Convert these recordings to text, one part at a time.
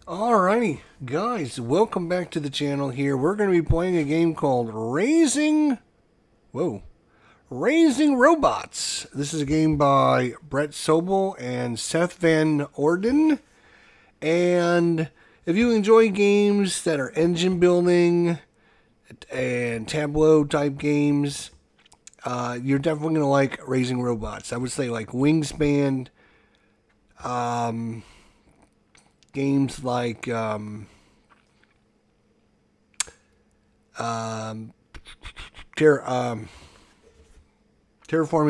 Alrighty, guys, welcome back to the channel here. We're going to be playing a game called Raising Robots. This is a game by Brett Sobel and Seth Van Orden. And if you enjoy games that are engine building and Tableau type games, you're definitely going to like Raising Robots. I would say like Wingspan, games like Terraforming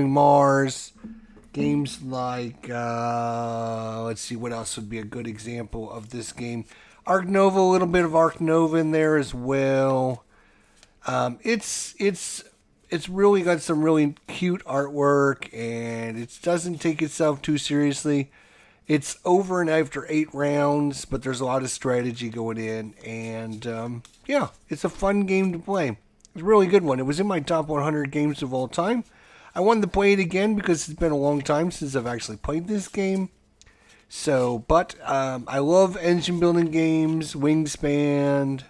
Mars, games like let's see what else would be a good example of this game. Ark Nova, a little bit of Ark Nova in there as well. It's really got some really cute artwork, and it doesn't take itself too seriously. It's over and after 8 rounds, but there's a lot of strategy going in, and yeah, it's a fun game to play. It's a really good one. It was in my top 100 games of all time. I wanted to play it again because it's been a long time since I've actually played this game. But I love engine building games, Wingspan,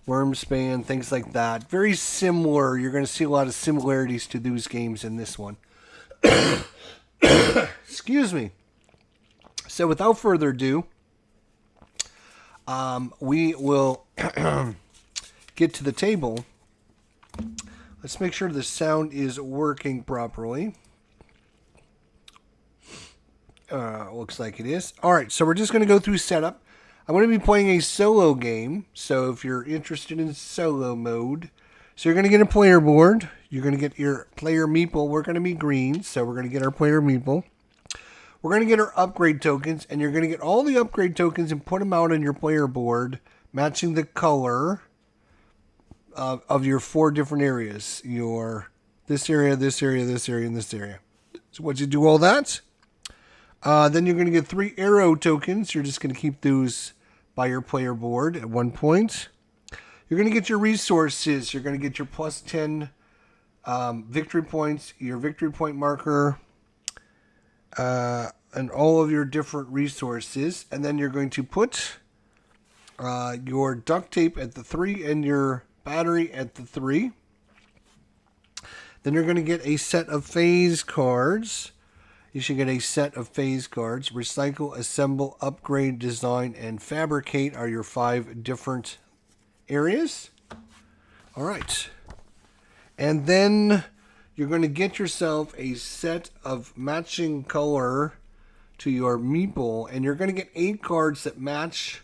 Wormspan, things like that. Very similar. You're going to see a lot of similarities to those games in this one. Excuse me. So without further ado, we will get to the table. Let's make sure the sound is working properly. Looks like it is. All right, so we're just going to go through setup. I'm going to be playing a solo game, so if you're interested in solo mode, so you're going to get a player board. You're going to get your player meeple. We're going to be green, so we're going to get our player meeple. We're going to get our upgrade tokens, and you're going to get all the upgrade tokens and put them out on your player board, matching the color of your 4 different areas. Your this area, this area, this area, and this area. So once you do all that, then you're going to get 3 arrow tokens. You're just going to keep those by your player board at one point. You're going to get your resources. You're going to get your plus 10 victory points, your victory point marker, and all of your different resources. And then you're going to put your duct tape at the 3 and your battery at the 3. Then you're going to get a set of phase cards. You should get a set of phase cards. Recycle, assemble, upgrade, design, and fabricate are your 5 different areas. All right. And then you're going to get yourself a set of matching color to your meeple, and you're going to get 8 cards that match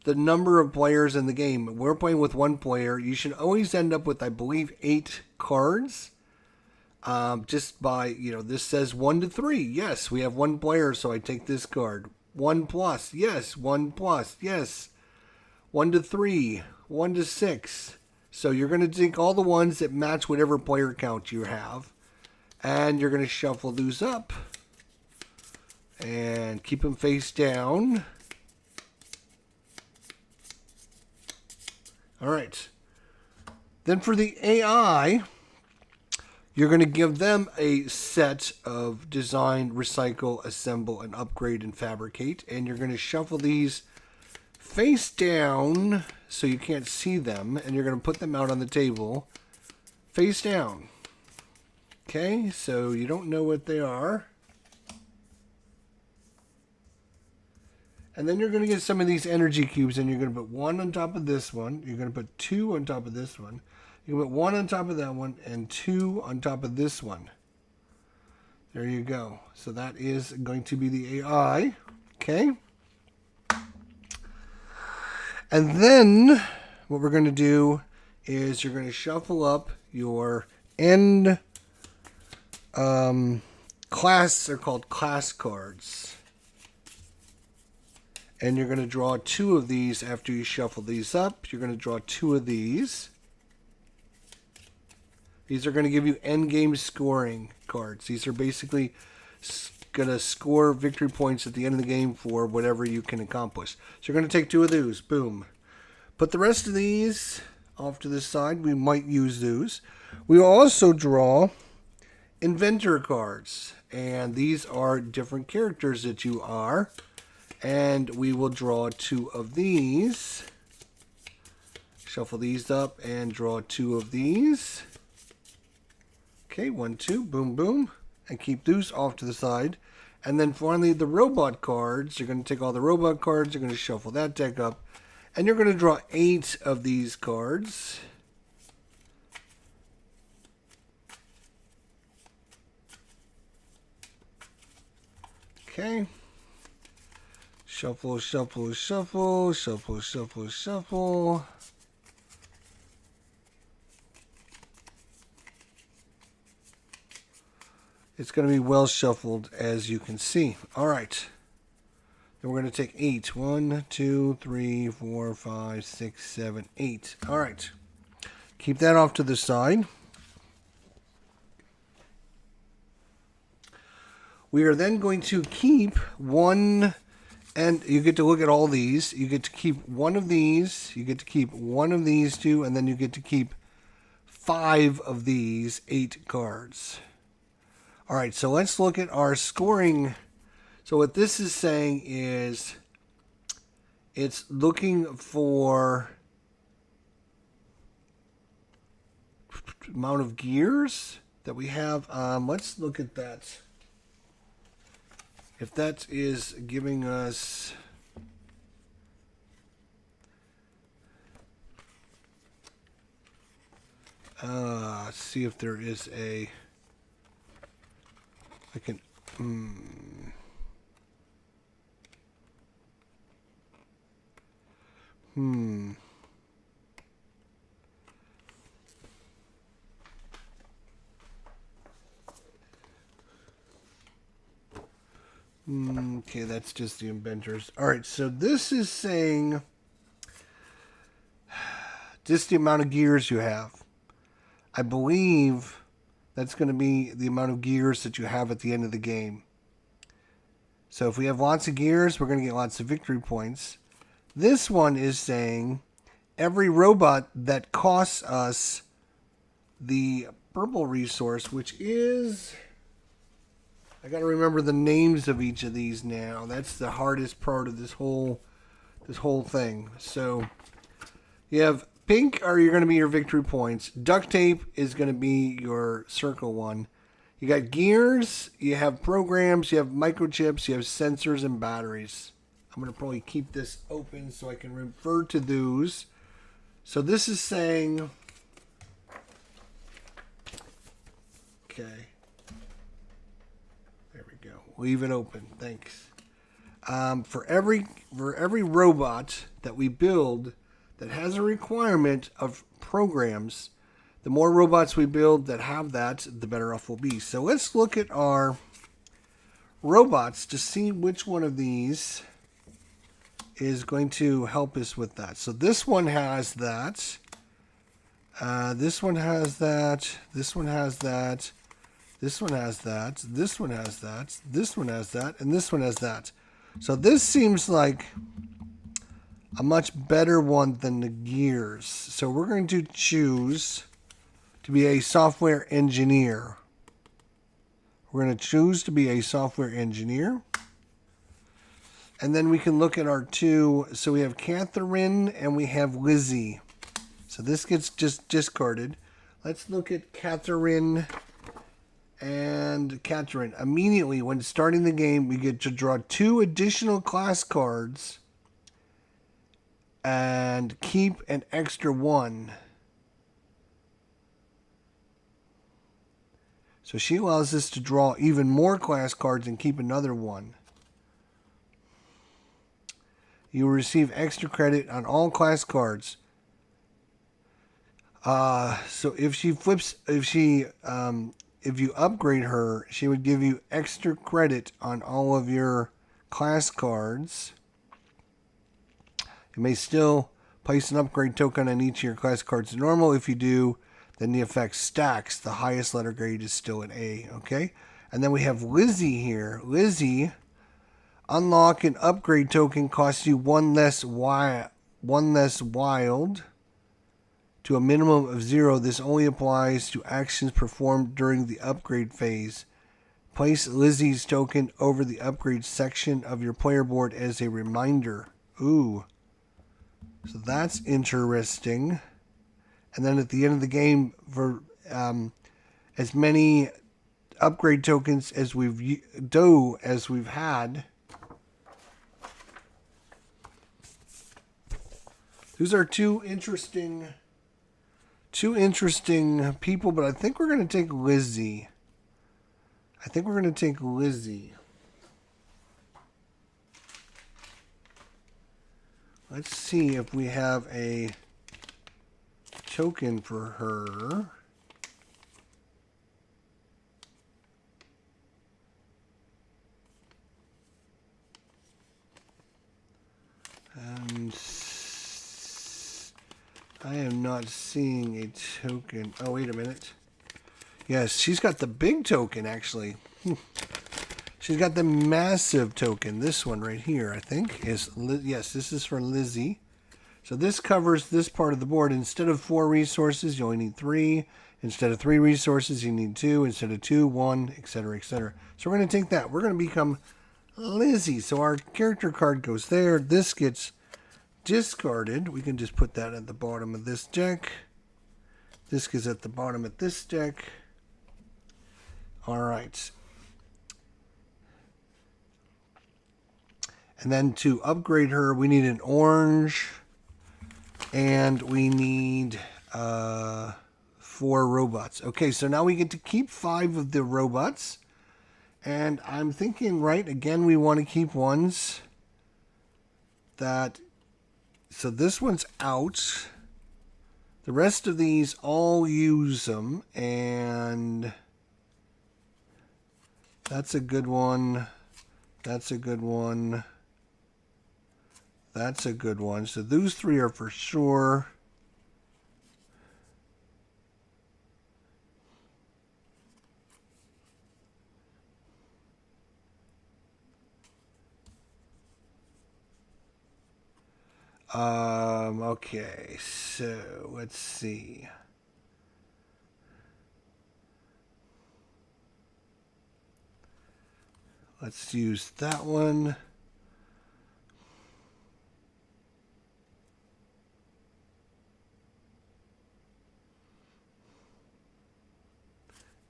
the number of players in the game. We're playing with 1 player. You should always end up with, I believe, 8 cards. Just by, this says 1 to 3. Yes, we have 1 player, so I take this card. 1 plus. Yes, 1 plus. Yes. 1 to 3. 1 to 6. So you're going to take all the ones that match whatever player count you have. And you're going to shuffle those up. And keep them face down. All right. Then for the AI, you're going to give them a set of design, recycle, assemble, and upgrade and fabricate. And you're going to shuffle these face down so you can't see them. And you're going to put them out on the table face down. Okay, so you don't know what they are. And then you're going to get some of these energy cubes, and you're going to put 1 on top of this one. You're going to put 2 on top of this one. You can put 1 on top of that one and 2 on top of this one. There you go. So that is going to be the AI. Okay. And then what we're going to do is you're going to shuffle up your end class. They're called class cards. And you're going to draw 2 of these after you shuffle these up. You're going to draw 2 of these. These are going to give you endgame scoring cards. These are basically going to score victory points at the end of the game for whatever you can accomplish. So you're going to take 2 of those. Boom. Put the rest of these off to the side. We might use those. We also draw inventor cards. And these are different characters that you are. And we will draw 2 of these. Shuffle these up and draw 2 of these. Okay, 1, 2, boom, boom. And keep those off to the side. And then finally, the robot cards. You're going to take all the robot cards. You're going to shuffle that deck up. And you're going to draw 8 of these cards. Okay. Shuffle, shuffle, shuffle, shuffle, shuffle, shuffle. It's going to be well shuffled, as you can see. All right. Then we're going to take 8. 1, 2, 3, 4, 5, 6, 7, 8. All right. Keep that off to the side. We are then going to keep one, and you get to look at all these. You get to keep one of these. You get to keep one of these two, and then you get to keep 5 of these 8 cards. All right, so let's look at our scoring. So what this is saying is it's looking for amount of gears that we have. Let's look at that. If that is giving us see if there is a I can okay, that's just the inventors. All right, so this is saying just the amount of gears you have. I believe that's going to be the amount of gears that you have at the end of the game. So if we have lots of gears, we're going to get lots of victory points. This one is saying every robot that costs us the purple resource, which is... I got to remember the names of each of these now. That's the hardest part of this whole thing. So you have pink are going to be your victory points. Duct tape is going to be your circle one. You got gears, you have programs, you have microchips, you have sensors and batteries. I'm going to probably keep this open so I can refer to those. So this is saying, okay. There we go. Leave it open. Thanks. For every robot that we build that has a requirement of programs, the more robots we build that have that, the better off we'll be. So let's look at our robots to see which one of these is going to help us with that. So this one has that. This one has that. This one has that. This one has that. This one has that. This one has that. And this one has that. So this seems like a much better one than the gears. So we're going to choose to be a software engineer. We're going to choose to be a software engineer. And then we can look at our two. So we have Catherine and we have Lizzie. So this gets just discarded. Let's look at Catherine and Catherine. Immediately when starting the game, we get to draw 2 additional class cards and keep an extra 1. So she allows us to draw even more class cards and keep another 1. You will receive extra credit on all class cards. So if she flips, if you upgrade her, she would give you extra credit on all of your class cards. You may still place an upgrade token on each of your class cards normal. If you do, then the effect stacks. The highest letter grade is still an A, okay? And then we have Lizzie here. Lizzie, unlock an upgrade token costs you one less wild to a minimum of 0. This only applies to actions performed during the upgrade phase. Place Lizzie's token over the upgrade section of your player board as a reminder. Ooh. So that's interesting. And then at the end of the game, for as many upgrade tokens as we've had. Those are two interesting people, but I think we're going to take Lizzie. Let's see if we have a token for her. I am not seeing a token. Oh, wait a minute. Yes, she's got the big token, actually. She's got the massive token. This one right here, I think, yes, this is for Lizzie. So this covers this part of the board. Instead of 4 resources, you only need 3. Instead of 3 resources, you need 2. Instead of 2, 1, etc., etc. So we're going to take that. We're going to become Lizzie. So our character card goes there. This gets discarded. We can just put that at the bottom of this deck. This goes at the bottom of this deck. All right. And then to upgrade her, we need an orange. And we need 4 robots. Okay, so now we get to keep 5 of the robots. And I'm thinking, right, again, we want to keep ones that... So this one's out. The rest of these, all use them. And that's a good one. That's a good one. That's a good one. So those 3 are for sure. Okay, so let's see. Let's use that one.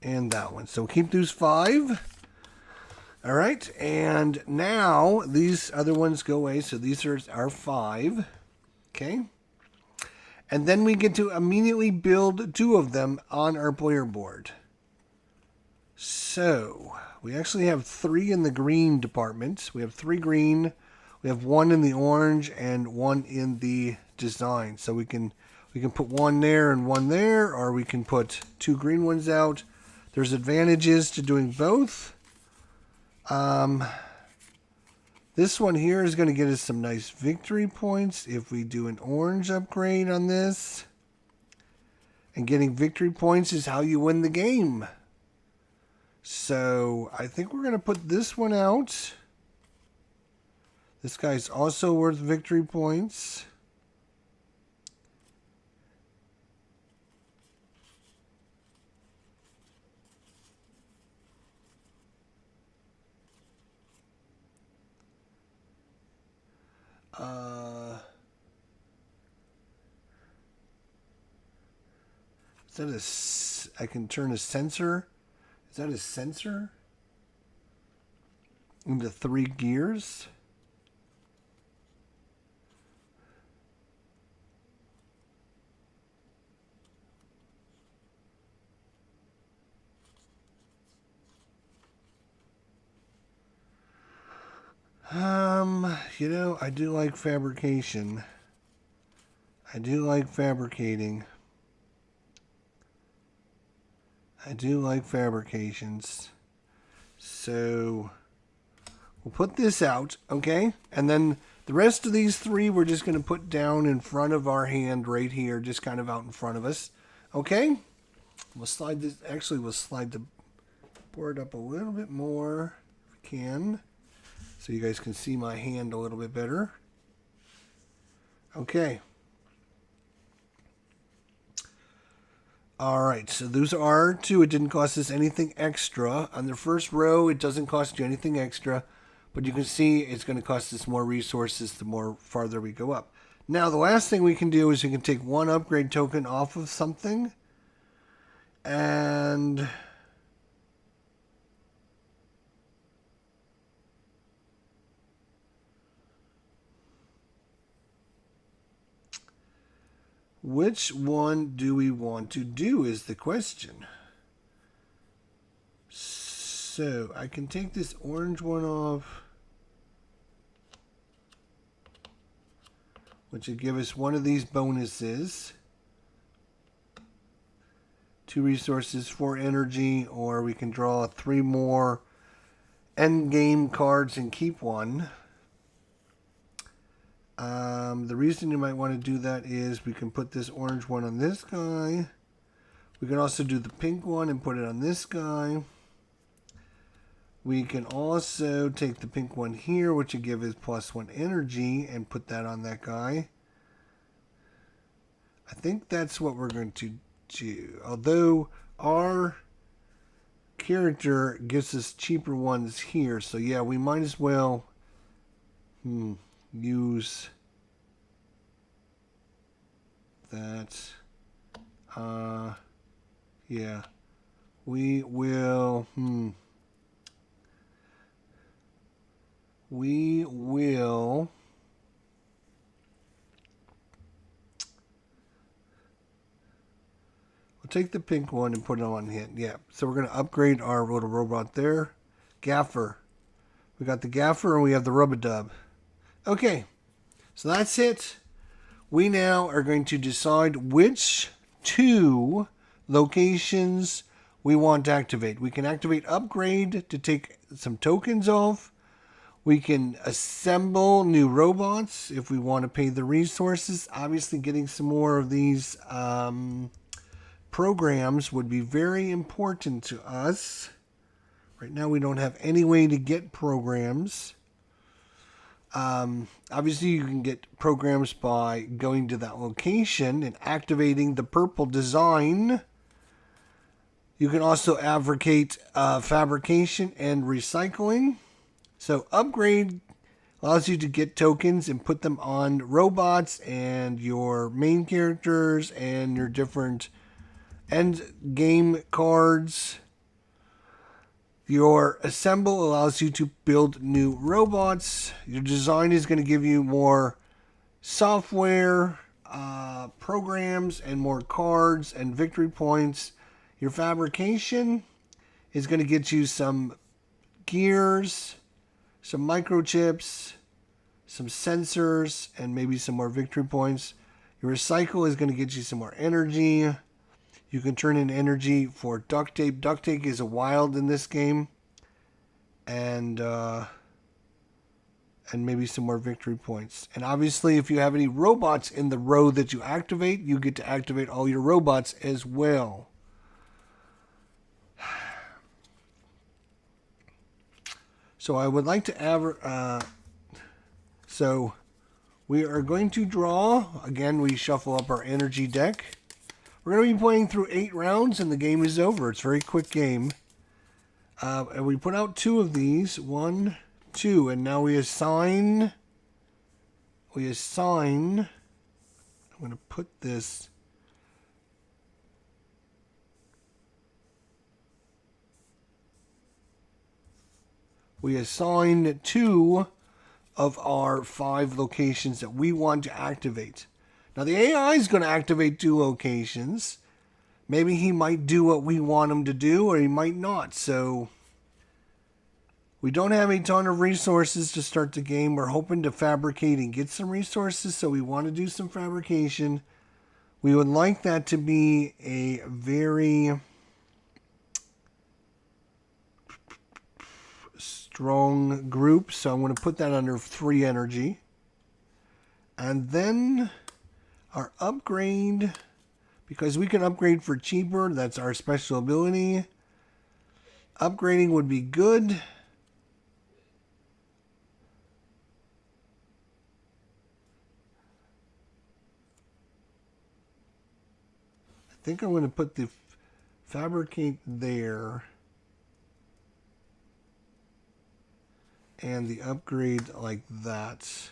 And that one. So keep those 5. All right, and now these other ones go away. So these are our 5. Okay. And then we get to immediately build 2 of them on our player board. So we actually have 3 in the green department. We have 3 green. We have 1 in the orange and 1 in the design. So we can put 1 there and 1 there, or we can put 2 green ones out. There's advantages to doing both. This one here is going to get us some nice victory points if we do an orange upgrade on this. And getting victory points is how you win the game. So I think we're going to put this one out. This guy's also worth victory points. Is that I can turn a sensor? Is that a sensor? Into 3 gears? You know, I do like fabrication. I do like fabricating. I do like fabrications. So we'll put this out, okay? And then the rest of these 3 we're just going to put down in front of our hand right here, just kind of out in front of us. Okay? We'll slide this, actually we'll slide the board up a little bit more if we can, so you guys can see my hand a little bit better. Okay. All right, so those are two. It didn't cost us anything extra. On the first row, it doesn't cost you anything extra, but you can see it's going to cost us more resources the more farther we go up. Now, the last thing we can do is we can take one upgrade token off of something, and which one do we want to do is the question. So I can take this orange one off, which would give us one of these bonuses. 2 resources, 4 energy, or we can draw 3 more end game cards and keep one. The reason you might want to do that is we can put this orange one on this guy. We can also do the pink one and put it on this guy. We can also take the pink one here, which would give us +1 energy, and put that on that guy. I think that's what we're going to do. Although our character gives us cheaper ones here, so yeah, we might as well use that. Yeah, we will. We will. We'll take the pink one and put it on hit. Yeah, so we're going to upgrade our little robot there. Gaffer. We got the Gaffer and we have the Rub-a-Dub. Okay, so that's it. We now are going to decide which 2 locations we want to activate. We can activate Upgrade to take some tokens off. We can assemble new robots if we want to pay the resources. Obviously, getting some more of these programs would be very important to us. Right now, we don't have any way to get programs. Obviously, you can get programs by going to that location and activating the purple design. You can also advocate fabrication and recycling. So upgrade allows you to get tokens and put them on robots and your main characters and your different end game cards. Your assemble allows you to build new robots. Your design is going to give you more software, programs, and more cards and victory points. Your fabrication is going to get you some gears, some microchips, some sensors, and maybe some more victory points. Your recycle is going to get you some more energy. You can turn in energy for duct tape. Duct tape is a wild in this game. And maybe some more victory points. And obviously, if you have any robots in the row that you activate, you get to activate all your robots as well. So I would like to so we are going to draw. Again, we shuffle up our energy deck. We're going to be playing through 8 rounds and the game is over. It's a very quick game. And we put out 2 of these. 1, 2. And now we assign. I'm going to put this. We assign 2 of our 5 locations that we want to activate. Now the AI is going to activate 2 locations. Maybe he might do what we want him to do, or he might not. So we don't have a ton of resources to start the game. We're hoping to fabricate and get some resources, so we want to do some fabrication. We would like that to be a very strong group, so I'm going to put that under 3 energy. And then our upgrade, because we can upgrade for cheaper, that's our special ability. Upgrading would be good. I think I'm going to put the fabricate there. And the upgrade like that.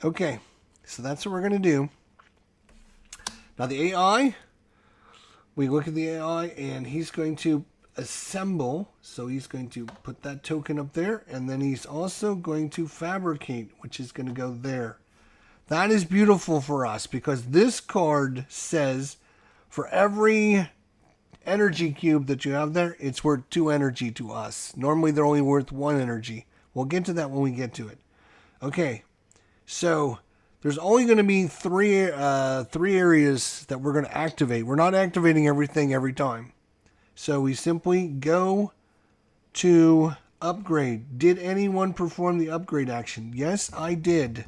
Okay, so that's what we're going to do. Now the AI, we look at the AI and he's going to assemble. So he's going to put that token up there, and then he's also going to fabricate, which is going to go there. That is beautiful for us because this card says for every energy cube that you have there, it's worth 2 energy to us. Normally they're only worth 1 energy. We'll get to that when we get to it. Okay, so there's only going to be three areas that we're going to activate. We're not activating everything every time. So we simply go to upgrade. Did anyone perform the upgrade action? Yes, I did.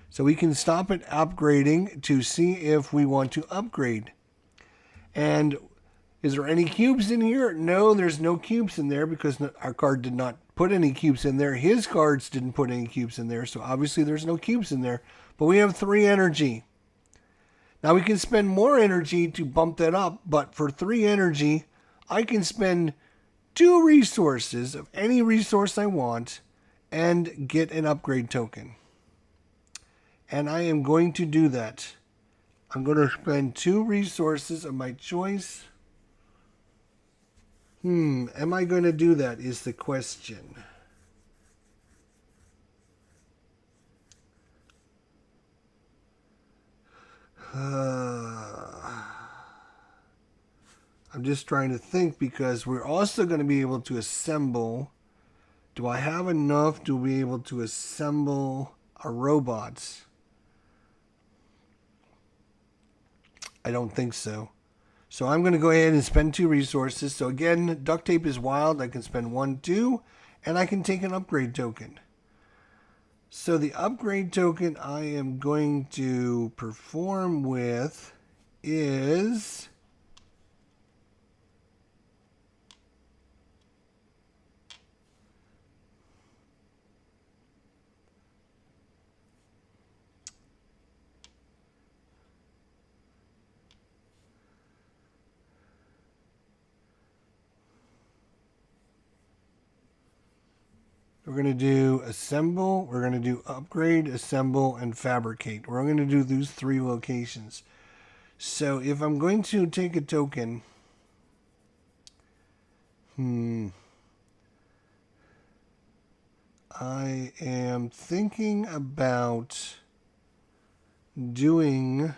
So we can stop at upgrading to see if we want to upgrade. And is there any cubes in here? No, there's no cubes in there because our card did not put any cubes in there. His cards didn't put any cubes in there, so obviously there's no cubes in there. But we have 3 energy. Now we can spend more energy to bump that up, but for 3 energy, I can spend 2 resources of any resource I want and get an upgrade token. And I am going to do that. I'm going to spend 2 resources of my choice. Am I going to do that is the question. I'm just trying to think because we're also going to be able to assemble. Do I have enough to be able to assemble our robots? I don't think so. So I'm going to go ahead and spend 2 resources. So again, duct tape is wild. I can spend 1, 2, and I can take an upgrade token. So the upgrade token I am going to perform with is we're going to do assemble, we're going to do upgrade, assemble, and fabricate. We're going to do those 3 locations. So if I'm going to take a token, I am thinking about doing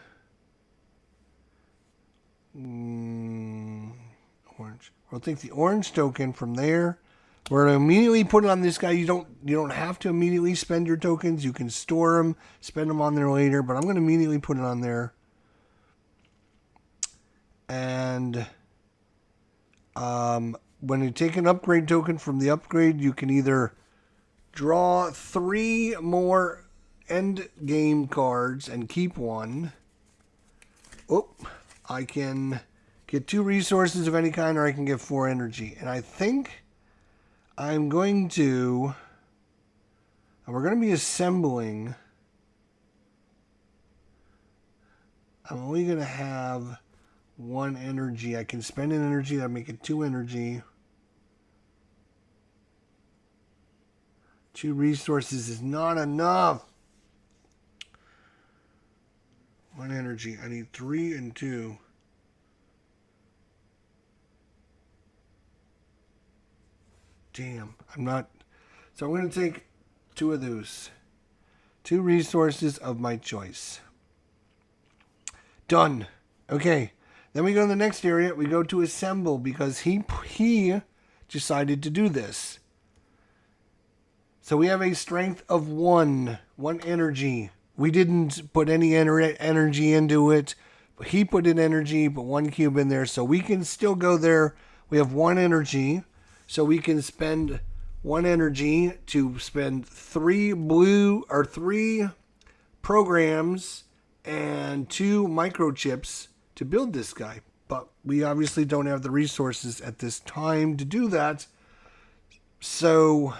orange. I'll take the orange token from there. We're going to immediately put it on this guy. You don't have to immediately spend your tokens. You can store them, spend them on there later. But I'm going to immediately put it on there. And when you take an upgrade token from the upgrade, you can either draw 3 more end game cards and keep 1. Oh, I can get 2 resources of any kind, or I can get 4 energy. And I think I'm going to, and we're going to be assembling. I'm only going to have 1 energy. I can spend an energy. That'll make it 2 energy. 2 resources is not enough. 1 energy. I need 3 and 2. Damn, I'm not. So I'm going to take 2 of those. 2 resources of my choice. Done. Okay. Then we go to the next area. We go to assemble because he decided to do this. So we have a strength of 1 energy. We didn't put any energy into it. But he put in energy, but 1 cube in there. So we can still go there. We have 1 energy. So we can spend 1 energy to spend 3 programs and 2 microchips to build this guy. But we obviously don't have the resources at this time to do that. So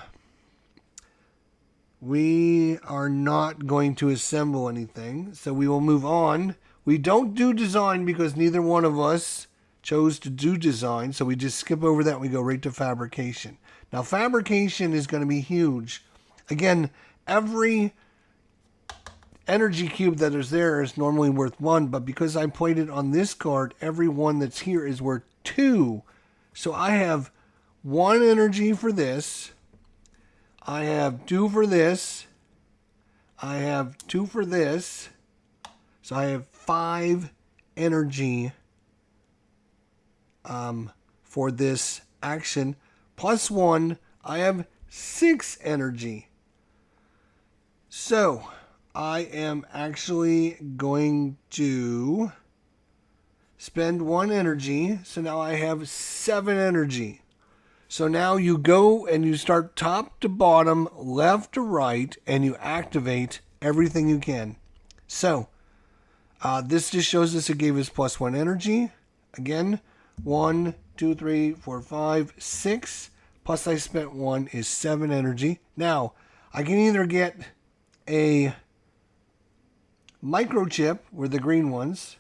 we are not going to assemble anything. So we will move on. We don't do design because neither one of us chose to do design, so we just skip over that and we go right to fabrication. Now, fabrication is going to be huge. Again, every energy cube that is there is normally worth 1, but because I played it on this card, every one that's here is worth 2. So I have 1 energy for this. I have 2 for this. I have 2 for this. So I have 5 energy for this action. Plus 1, I have 6 energy. So I am actually going to spend 1 energy. So now I have 7 energy. So now you go and you start top to bottom, left to right, and you activate everything you can. So this just shows us it gave us plus 1 energy. Again, 1, 2, 3, 4, 5, 6. Plus I spent 1 is 7 energy. Now, I can either get a microchip, were the green ones,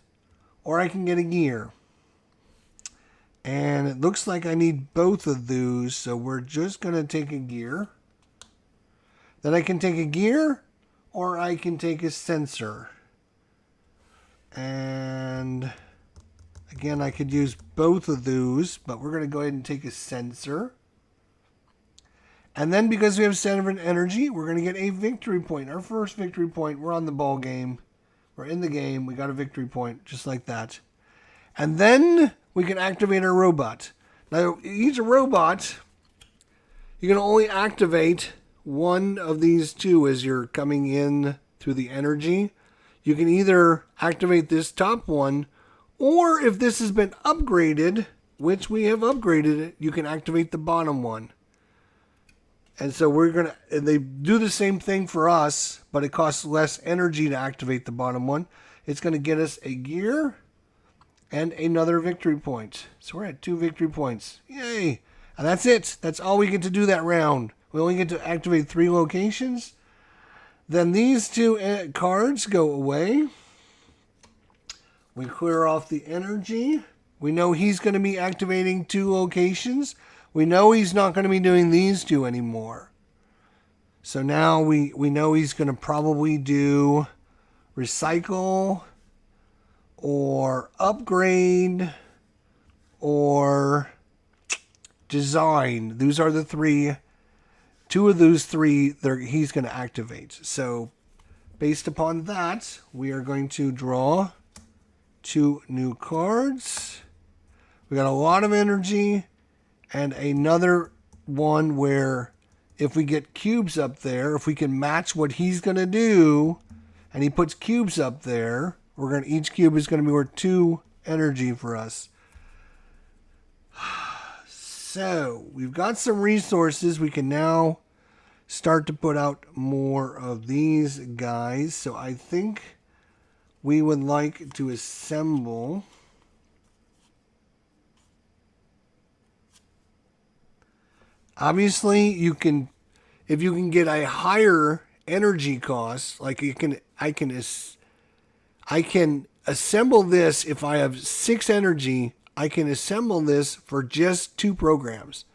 or I can get a gear. And it looks like I need both of those, so we're just going to take a gear. Then I can take a gear, or I can take a sensor. And again, I could use both of those, but we're going to go ahead and take a sensor. And then because we have 7 energy, we're going to get a victory point. Our first victory point. We're on the ball game. We're in the game. We got a victory point, just like that. And then we can activate our robot. Now, each robot, you can only activate one of these two as you're coming in through the energy. You can either activate this top one, or if this has been upgraded, which we have upgraded it, you can activate the bottom one. And so and they do the same thing for us, but it costs less energy to activate the bottom one. It's going to get us a gear and another victory point. So we're at 2 victory points. Yay! And that's it. That's all we get to do that round. We only get to activate 3 locations. Then these 2 cards go away. We clear off the energy. We know he's going to be activating 2 locations. We know he's not going to be doing these 2 anymore. So now we know he's going to probably do recycle or upgrade or design. Those are the 3. 2 of those 3 he's going to activate. So based upon that, we are going to draw 2 new cards. We got a lot of energy. And another one where if we get cubes up there, if we can match what he's going to do, and he puts cubes up there, each cube is going to be worth 2 energy for us. So we've got some resources. We can now start to put out more of these guys. So I think we would like to assemble obviously, if you can get a higher energy cost, like I can assemble this. If I have 6 energy, I can assemble this for just 2 programs.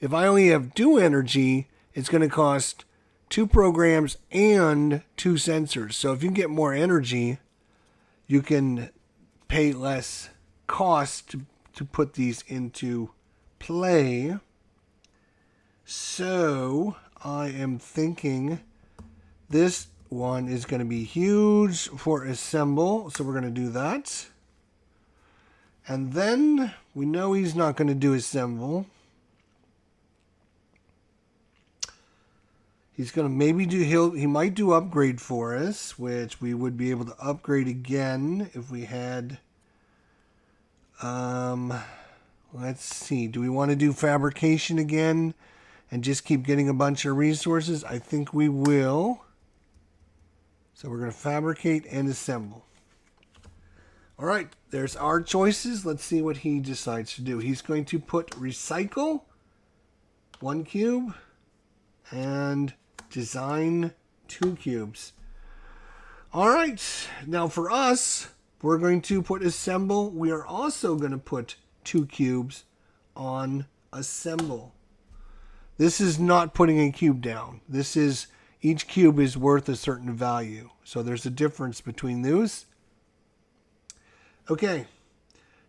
If I only have 2 energy, it's going to cost 2 programs and 2 sensors. So if you get more energy, you can pay less cost to put these into play. So I am thinking this one is going to be huge for assemble. So we're going to do that. And then we know he's not going to do assemble. He's going to maybe he might do upgrade for us, which we would be able to upgrade again if we had, let's see. Do we want to do fabrication again and just keep getting a bunch of resources? I think we will. So we're going to fabricate and assemble. All right, there's our choices. Let's see what he decides to do. He's going to put recycle, 1 cube, and design, 2 cubes. All right, now for us, we're going to put assemble. We are also going to put 2 cubes on assemble. This is not putting a cube down. This is, each cube is worth a certain value. So there's a difference between those. Okay.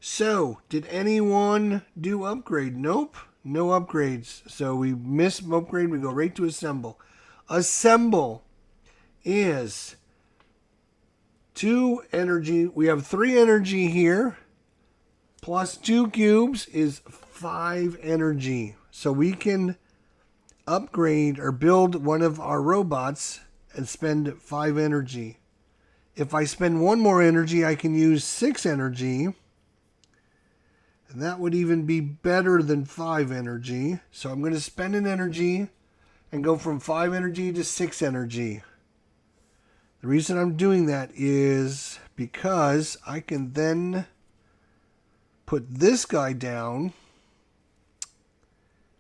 So, did anyone do upgrade? Nope. No upgrades. So we miss upgrade. We go right to assemble. Assemble is 2 energy. We have 3 energy here. Plus 2 cubes is 5 energy. So we can upgrade or build one of our robots and spend 5 energy. If I spend 1 more energy, I can use 6 energy. And that would even be better than 5 energy. So I'm going to spend an energy and go from 5 energy to 6 energy. The reason I'm doing that is because I can then put this guy down.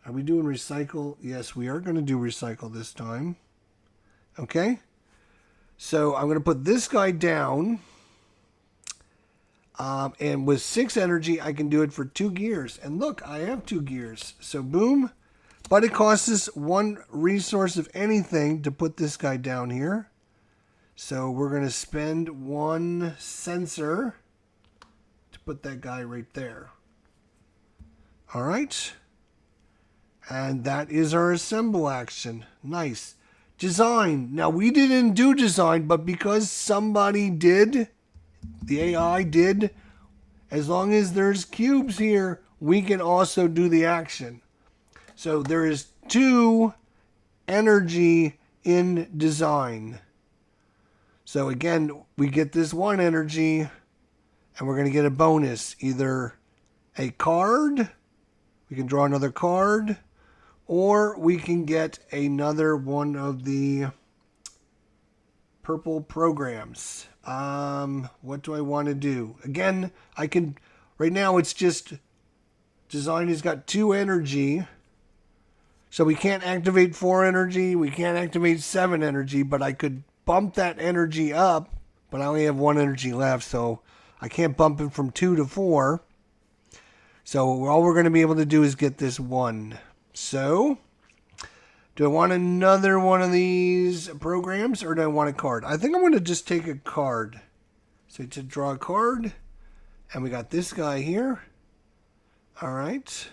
Are we doing recycle? Yes, we are going to do recycle this time. Okay. So I'm going to put this guy down. And with 6 energy, I can do it for 2 gears. And look, I have 2 gears. So boom. But it costs us 1 resource of anything to put this guy down here. So we're going to spend 1 sensor to put that guy right there. All right. And that is our assemble action. Nice. Design. Now, we didn't do design, but because somebody did, the AI did, as long as there's cubes here, we can also do the action. So there is 2 energy in design. So again, we get this 1 energy, and we're going to get a bonus. Either a card, we can draw another card, or we can get another one of the purple programs. What do I want to do? Again, I can, right now it's just, design has got 2 energy. So we can't activate 4 energy, we can't activate 7 energy, but I could bump that energy up, but I only have 1 energy left, so I can't bump it from 2 to 4. So all we're going to be able to do is get this 1. So, do I want another one of these programs, or do I want a card? I think I'm going to just take a card. So to draw a card, and we got this guy here. All right.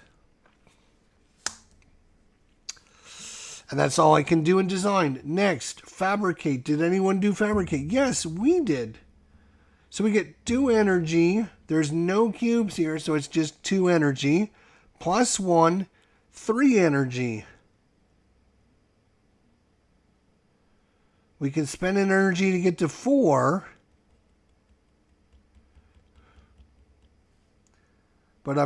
And that's all I can do in design. Next, fabricate. Did anyone do fabricate? Yes, we did. So we get 2 energy. There's no cubes here, so it's just 2 energy. Plus 1, 3 energy. We can spend an energy to get to 4. But do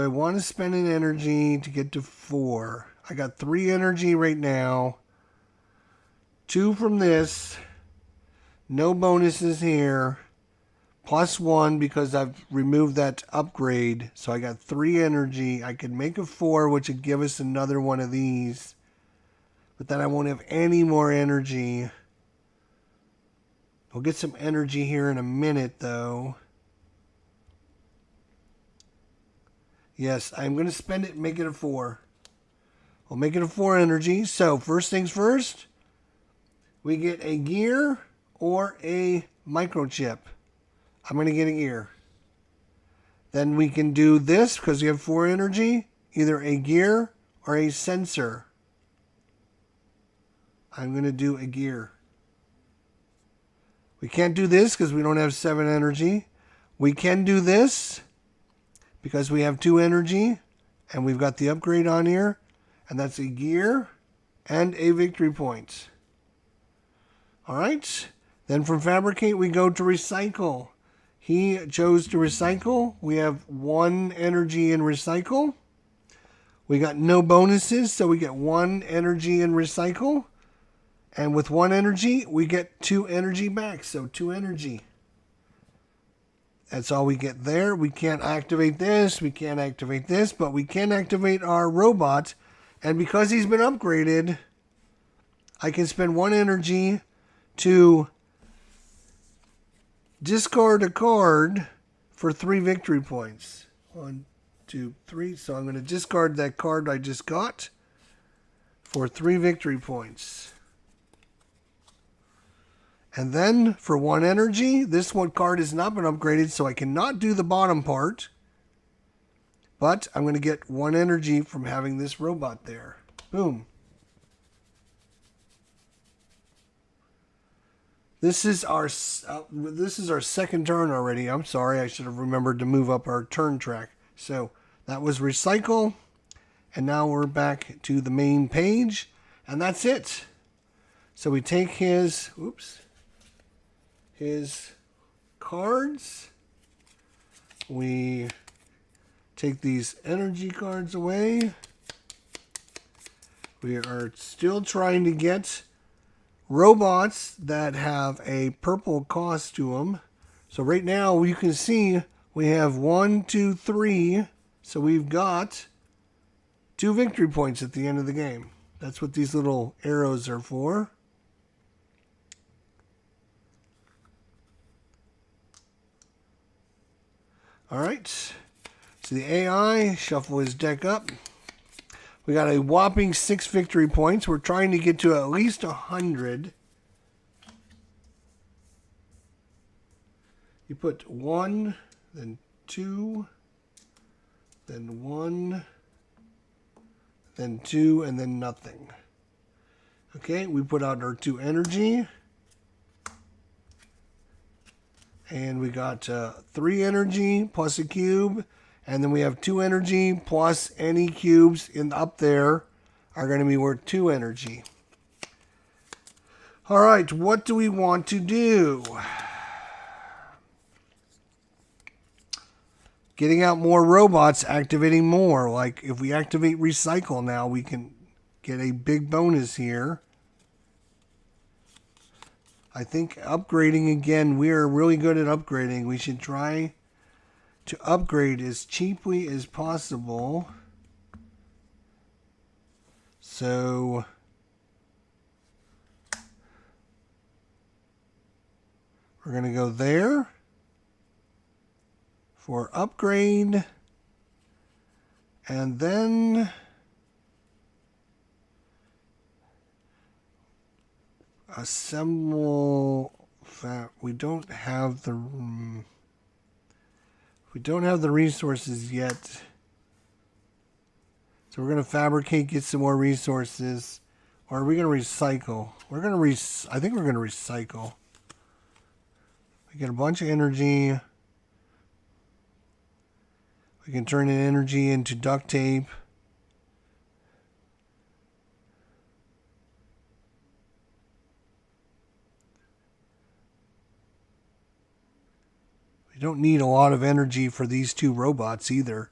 I want to spend an energy to get to 4? I got 3 energy right now. 2 from this. No bonuses here. Plus 1 because I've removed that upgrade. So I got 3 energy. I could make a 4, which would give us another one of these. But then I won't have any more energy. We'll get some energy here in a minute, though. Yes, I'm going to spend it and make it a 4. We'll make it a 4 energy. So, first things first, we get a gear or a microchip. I'm going to get a gear. Then we can do this, because we have 4 energy, either a gear or a sensor. I'm going to do a gear. We can't do this because we don't have 7 energy. We can do this because we have 2 energy and we've got the upgrade on here. And that's a gear and a victory point. All right. Then from fabricate, we go to recycle. He chose to recycle. We have 1 energy in recycle. We got no bonuses, so we get 1 energy in recycle. And with 1 energy, we get 2 energy back. So 2 energy. That's all we get there. We can't activate this. We can't activate this. But we can activate our robot. And because he's been upgraded, I can spend 1 energy to discard a card for 3 victory points. 1, 2, 3. So I'm going to discard that card I just got for 3 victory points. And then for 1 energy, this one card has not been upgraded, so I cannot do the bottom part. But I'm going to get 1 energy from having this robot there. Boom. This is our second turn already. I'm sorry, I should have remembered to move up our turn track. So that was recycle, and now we're back to the main page, and that's it. So we take his cards. We take these energy cards away. We are still trying to get robots that have a purple cost to them. So right now you can see we have 1, 2, 3. So we've got 2 victory points at the end of the game. That's what these little arrows are for. All right. So the AI shuffle his deck up. We got a whopping 6 victory points. We're trying to get to at least 100. You put 1, then 2, then 1, then 2, and then nothing. Okay, we put out our 2 energy. And we got 3 energy plus a cube. And then we have 2 energy plus any cubes up there are going to be worth 2 energy. All right, what do we want to do? Getting out more robots, activating more. Like if we activate recycle now, we can get a big bonus here. I think upgrading again, we are really good at upgrading. We should try to upgrade as cheaply as possible. So we're going to go there for upgrade, and then assemble. We don't have the resources yet. So we're going to fabricate, get some more resources. Or are we going to recycle? I think we're going to recycle. We get a bunch of energy. We can turn in energy into duct tape. We don't need a lot of energy for these 2 robots either.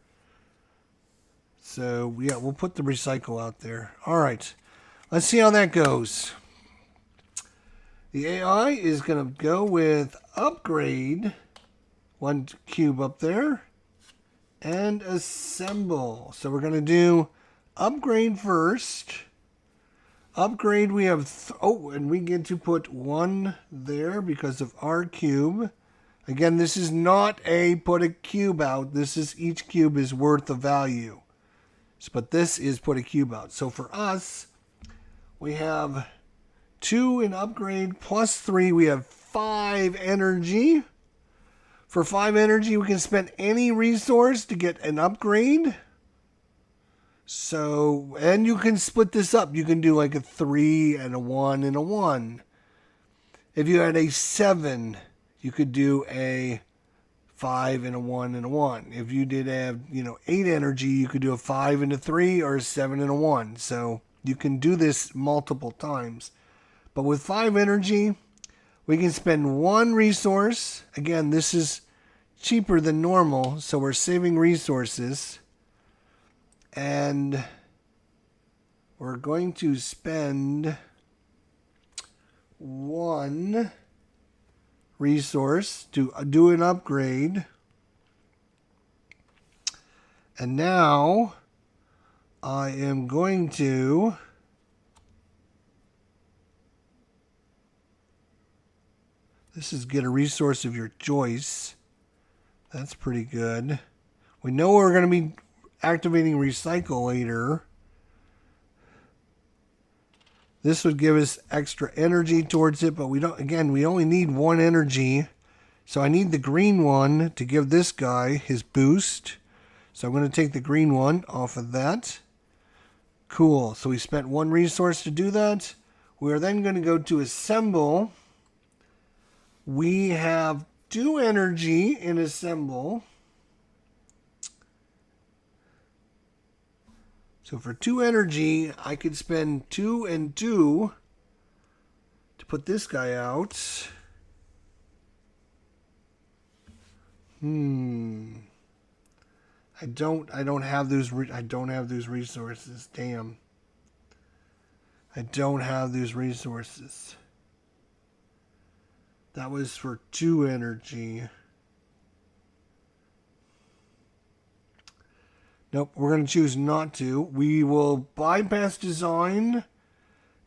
So, yeah, we'll put the recycle out there. All right. Let's see how that goes. The AI is going to go with upgrade. 1 cube up there. And assemble. So we're going to do upgrade first. Upgrade, we have... and we get to put 1 there because of our cube. Again, this is not a put a cube out. This is each cube is worth a value. But this is put a cube out. So for us, we have 2 in upgrade plus 3. We have 5 energy. For 5 energy, we can spend any resource to get an upgrade. So, and you can split this up. You can do like a 3 and a 1 and a 1. If you had a 7, you could do a 5 and a 1 and a 1. If you did have, 8 energy, you could do a 5 and a 3 or a 7 and a 1. So you can do this multiple times. But with 5 energy, we can spend 1 resource. Again, this is cheaper than normal, so we're saving resources. And we're going to spend 1 resource to do an upgrade. And now I am going to this is get a resource of your choice. That's pretty good. We know we're going to be activating recycle later. This would give us extra energy towards it, but we don't, again, we only need one energy. So I need the green one to give this guy his boost. So I'm going to take the green one off of that. Cool. So we spent one resource to do that. We are then going to go to assemble. We have 2 energy in assemble. So for 2 energy, I could spend 2 and 2 to put this guy out. I don't have those resources. Damn. I don't have those resources. That was for 2 energy. Nope, we're going to choose not to. We will bypass design.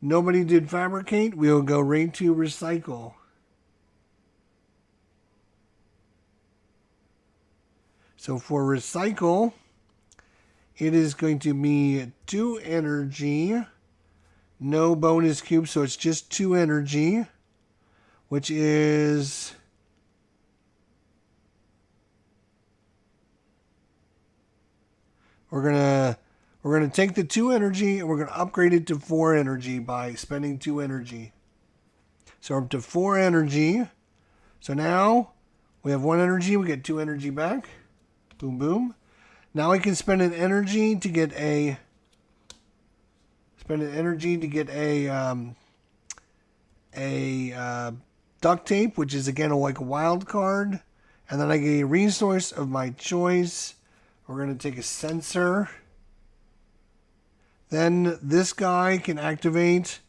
Nobody did fabricate. We'll go right to recycle. So for recycle, it is going to be 2 energy. No bonus cube, so it's just 2 energy. Which is... We're gonna take the 2 energy and we're gonna upgrade it to 4 energy by spending 2 energy. So we're up to 4 energy. So now we have 1 energy, we get 2 energy back. Boom boom. Now I can spend an energy to get a duct tape, which is again like a wild card, and then I get a resource of my choice. We're going to take a sensor. Then this guy can activate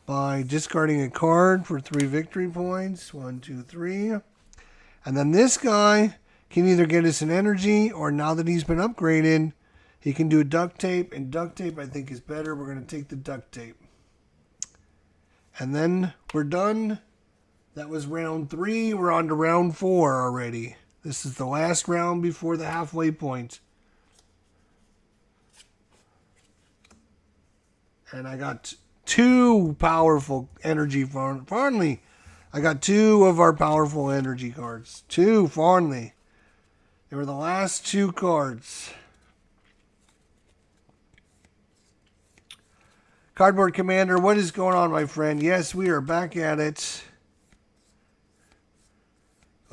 by discarding a card for 3 victory points. 1, 2, 3. And then this guy can either get us an energy, or now that he's been upgraded, he can do a duct tape. And duct tape I think is better. We're going to take the duct tape. And then we're done. That was round 3. We're on to round 4 already. This is the last round before the halfway point. And I got 2 powerful energy finally. I got 2 of our powerful energy cards. 2 finally. They were the last 2 cards. Cardboard Commander, what is going on, my friend? Yes, we are back at it.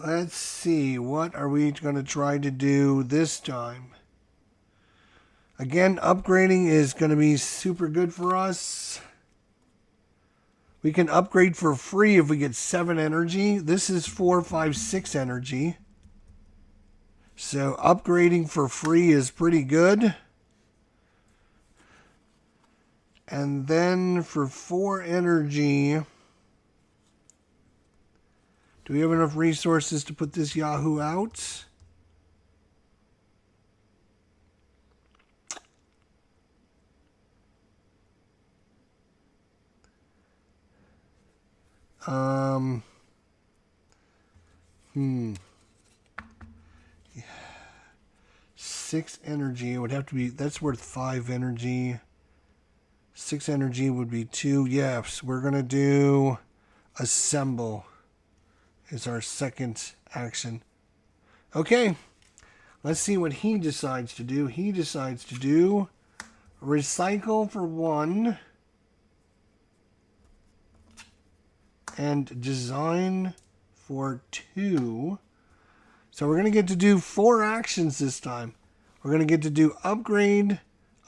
Let's see, what are we going to try to do this time? Again, upgrading is going to be super good for us. We can upgrade for free if we get 7 energy. This is 4, 5, 6 energy. So upgrading for free is pretty good. And then for 4 energy... Do we have enough resources to put this Yahoo out? Yeah. 6 energy. It would have to be... That's worth 5 energy. 6 energy would be 2. Yes, we're going to do assemble. Is our second action. Okay, let's see what he decides to do. He decides to do recycle for 1 and design for 2. So we're going to get to do 4 actions this time. We're going to get to do upgrade,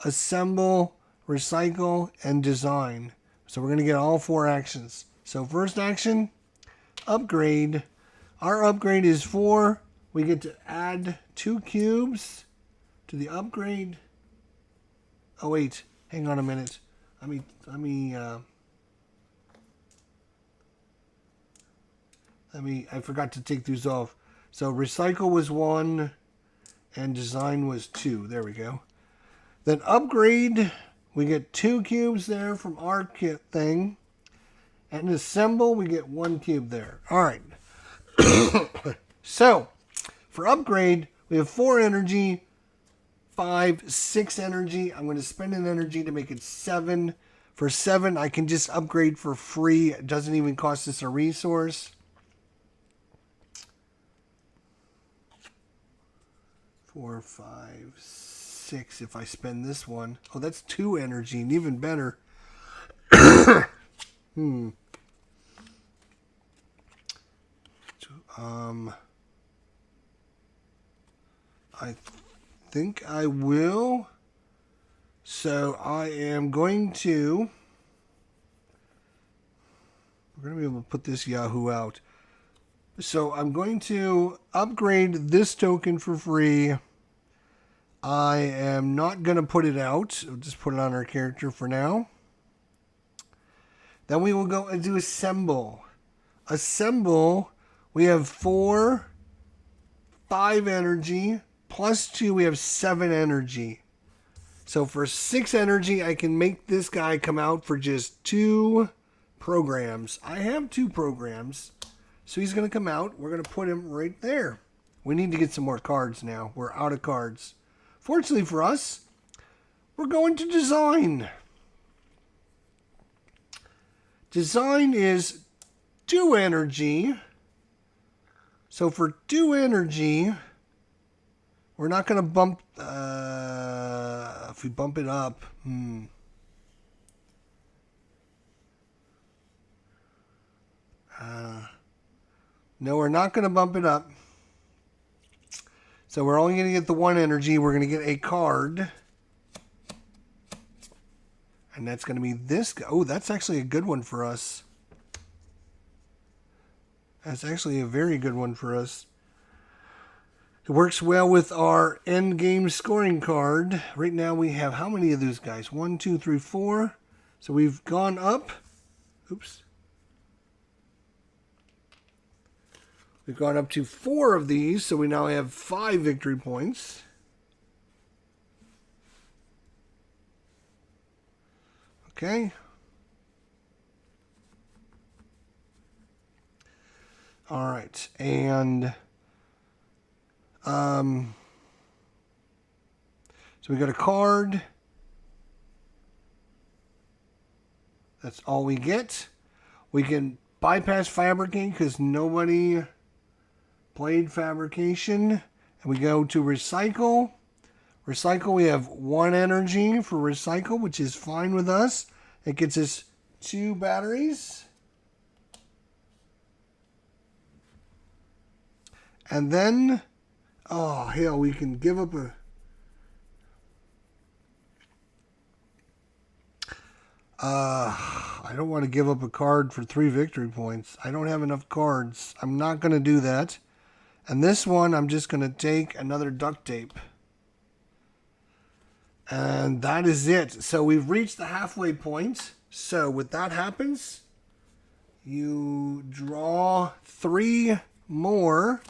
assemble, recycle, and design. So we're going to get all 4 actions. So first action, upgrade. Our upgrade is 4. We get to add 2 cubes to the upgrade. Oh wait, hang on a minute. I forgot to take these off. So recycle was 1 and design was 2. There we go. Then upgrade, we get 2 cubes there from our kit thing. And assemble, we get 1 cube there. All right. So, for upgrade, we have 4 energy, 5, 6 energy. I'm going to spend an energy to make it 7. For 7, I can just upgrade for free. It doesn't even cost us a resource. 4, 5, 6. If I spend this one. Oh, that's 2 energy, and even better. I think I will. So I am going to. We're going to be able to put this Yahoo out. So I'm going to upgrade this token for free. I am not going to put it out. I'll just put it on our character for now. Then we will go and do assemble. Assemble, we have 4, 5 energy, plus 2, we have 7 energy. So for 6 energy, I can make this guy come out for just 2 programs. I have 2 programs. So he's going to come out. We're going to put him right there. We need to get some more cards now. We're out of cards. Fortunately for us, we're going to design. Design is 2 energy. So for 2 energy, we're not going to bump... if we bump it up... no, we're not going to bump it up. So we're only going to get the 1 energy. We're going to get a card. And that's going to be this guy. Oh, that's actually a good one for us. That's actually a very good one for us. It works well with our end game scoring card. Right now we have how many of those guys? 1, 2, 3, 4. So we've gone up. Oops. We've gone up to 4 of these, so we now have 5 victory points. Okay. All right, and so we got a card. That's all we get. We can bypass fabricate because nobody played fabrication. And we go to recycle. Recycle, we have 1 energy for recycle, which is fine with us. It gets us 2 batteries. And then, oh hell, we can give up a... I don't want to give up a card for 3 victory points. I don't have enough cards. I'm not going to do that. And this one, I'm just going to take another duct tape. And that is it. So we've reached the halfway point. So with that happens, you draw 3 more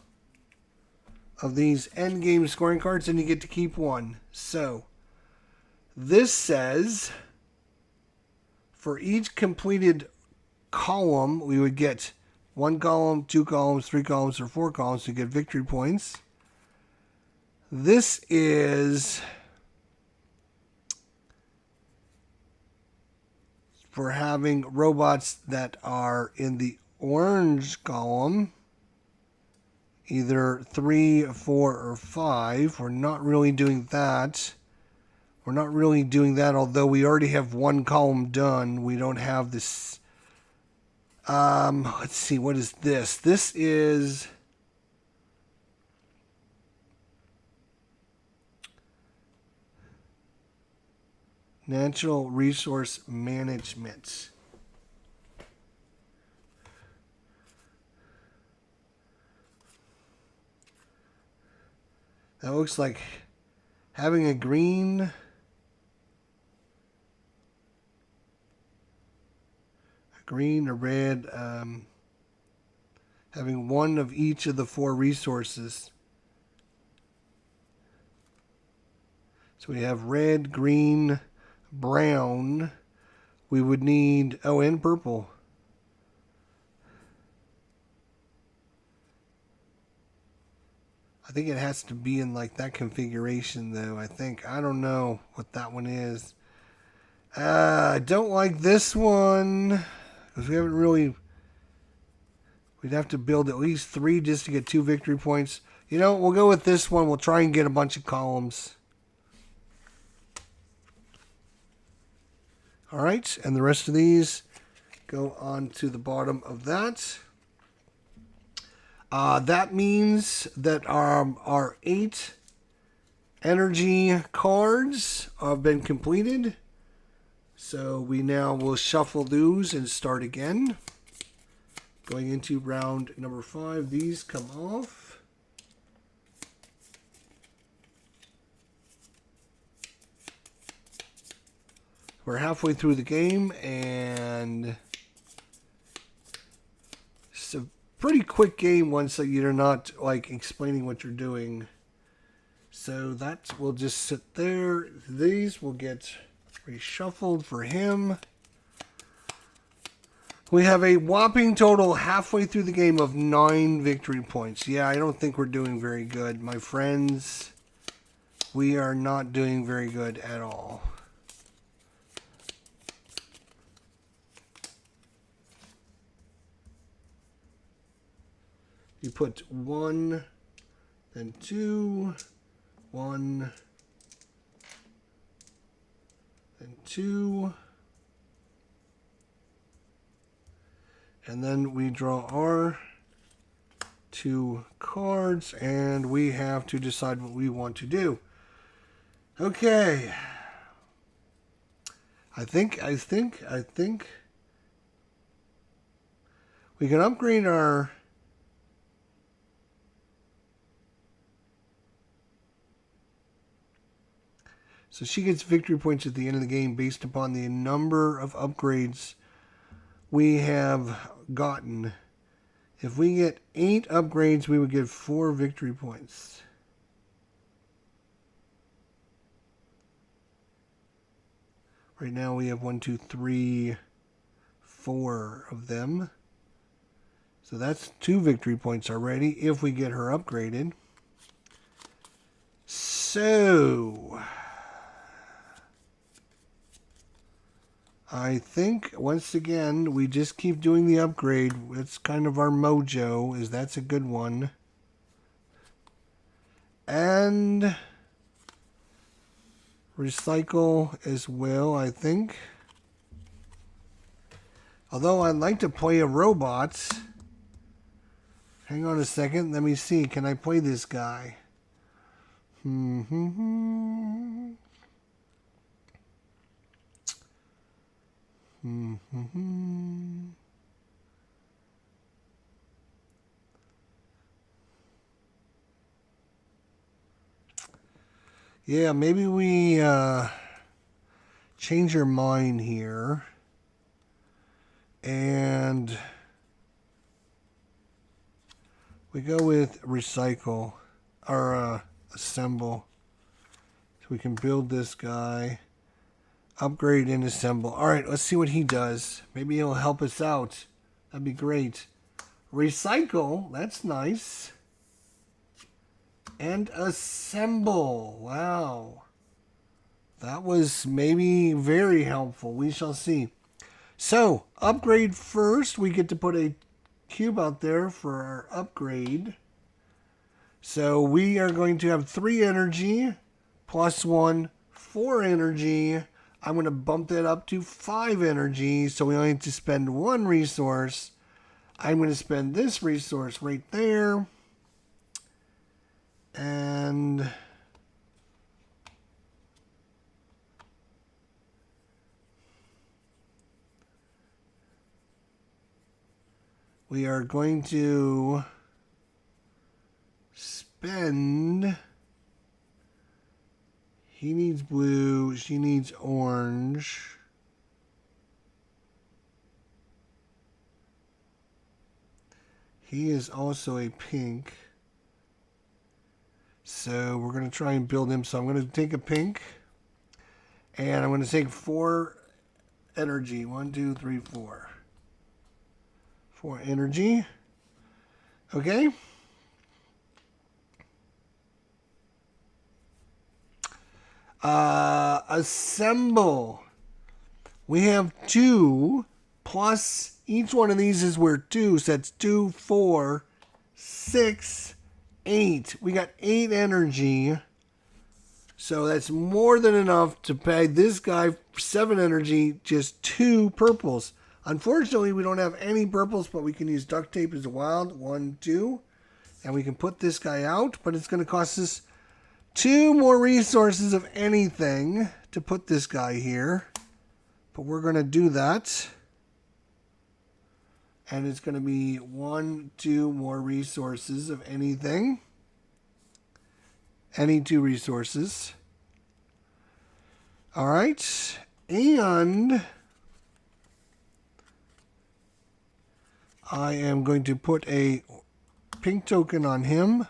of these end game scoring cards and you get to keep 1. So this says for each completed column, we would get 1 column, 2 columns, 3 columns, or 4 columns to get victory points. This is for having robots that are in the orange column, either 3, 4, or 5. We're not really doing that. We're not really doing that, although we already have 1 column done. We don't have this. Let's see, what is this? This is natural resource management. That looks like having a green or red, having 1 of each of the 4 resources. So we have red, green, brown. We would need, oh, and purple. I think it has to be in like that configuration though. I don't know what that one is. I don't like this one because we haven't really, we'd have to build at least 3 just to get 2 victory points. You know, we'll go with this one. We'll try and get a bunch of columns. All right, and the rest of these go on to the bottom of that. That means that our 8 energy cards have been completed. So we now will shuffle those and start again. Going into round number 5, these come off. We're halfway through the game, and it's a pretty quick game once you're not like explaining what you're doing. So that will just sit there. These will get reshuffled for him. We have a whopping total halfway through the game of 9 victory points. Yeah, I don't think we're doing very good, my friends. We are not doing very good at all. You put 1, then 2, 1, then 2, and then we draw our 2 cards, and we have to decide what we want to do. Okay. I think we can upgrade our so she gets victory points at the end of the game based upon the number of upgrades we have gotten. If we get 8 upgrades, we would get 4 victory points. Right now we have 1, 2, 3, 4 of them. So that's 2 victory points already if we get her upgraded. So I think, once again, we just keep doing the upgrade. It's kind of our mojo, is that's a good one. And recycle as well, I think. Although I'd like to play a robot. Hang on a second, let me see. Can I play this guy? Yeah, maybe we change our mind here and we go with recycle or assemble, so we can build this guy, upgrade and assemble. All right, let's see what he does. Maybe he'll help us out. That'd be great. Recycle, that's nice. And assemble. Wow. That was maybe very helpful. We shall see. So, upgrade first. We get to put a cube out there for our upgrade. So, we are going to have 3 energy plus 1, 4 energy. I'm going to bump that up to 5 energy. So, we only have to spend 1 resource. I'm going to spend this resource right there. And we are going to spend, he needs blue, she needs orange. He is also a pink. So we're going to try and build him. So I'm going to take a pink. And I'm going to take 4 energy. 1, 2, 3, 4. 4 energy. Okay. Assemble. We have 2 plus each one of these is worth 2. So that's 2, 4, 6, 8. We got 8 energy. So that's more than enough to pay this guy 7 energy, just 2 purples. Unfortunately, we don't have any purples, but we can use duct tape as a wild. 1, 2. And we can put this guy out, but it's going to cost us 2 more resources of anything to put this guy here. But we're going to do that. And it's going to be 1, 2 more resources of anything. Any 2 resources. All right. And I am going to put a pink token on him.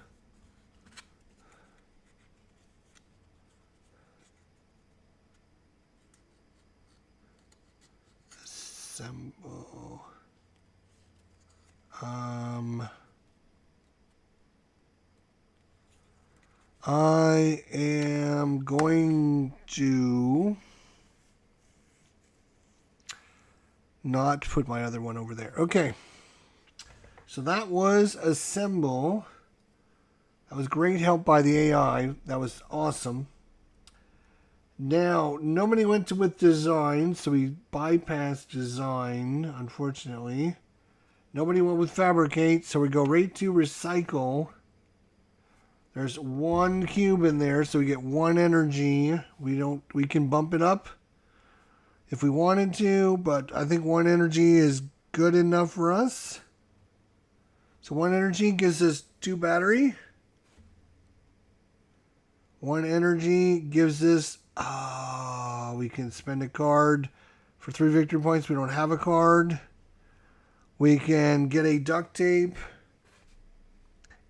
Assemble. I am going to not put my other one over there. Okay. So that was assemble. That was great help by the AI. That was awesome. Now, nobody went to with design, so we bypassed design, unfortunately. Nobody went with fabricate, so we go right to recycle. There's 1 cube in there, so we get 1 energy. We can bump it up if we wanted to, but I think 1 energy is good enough for us. So 1 energy gives us 2 battery. 1 energy gives us, we can spend a card for 3 victory points. We don't have a card. We can get a duct tape.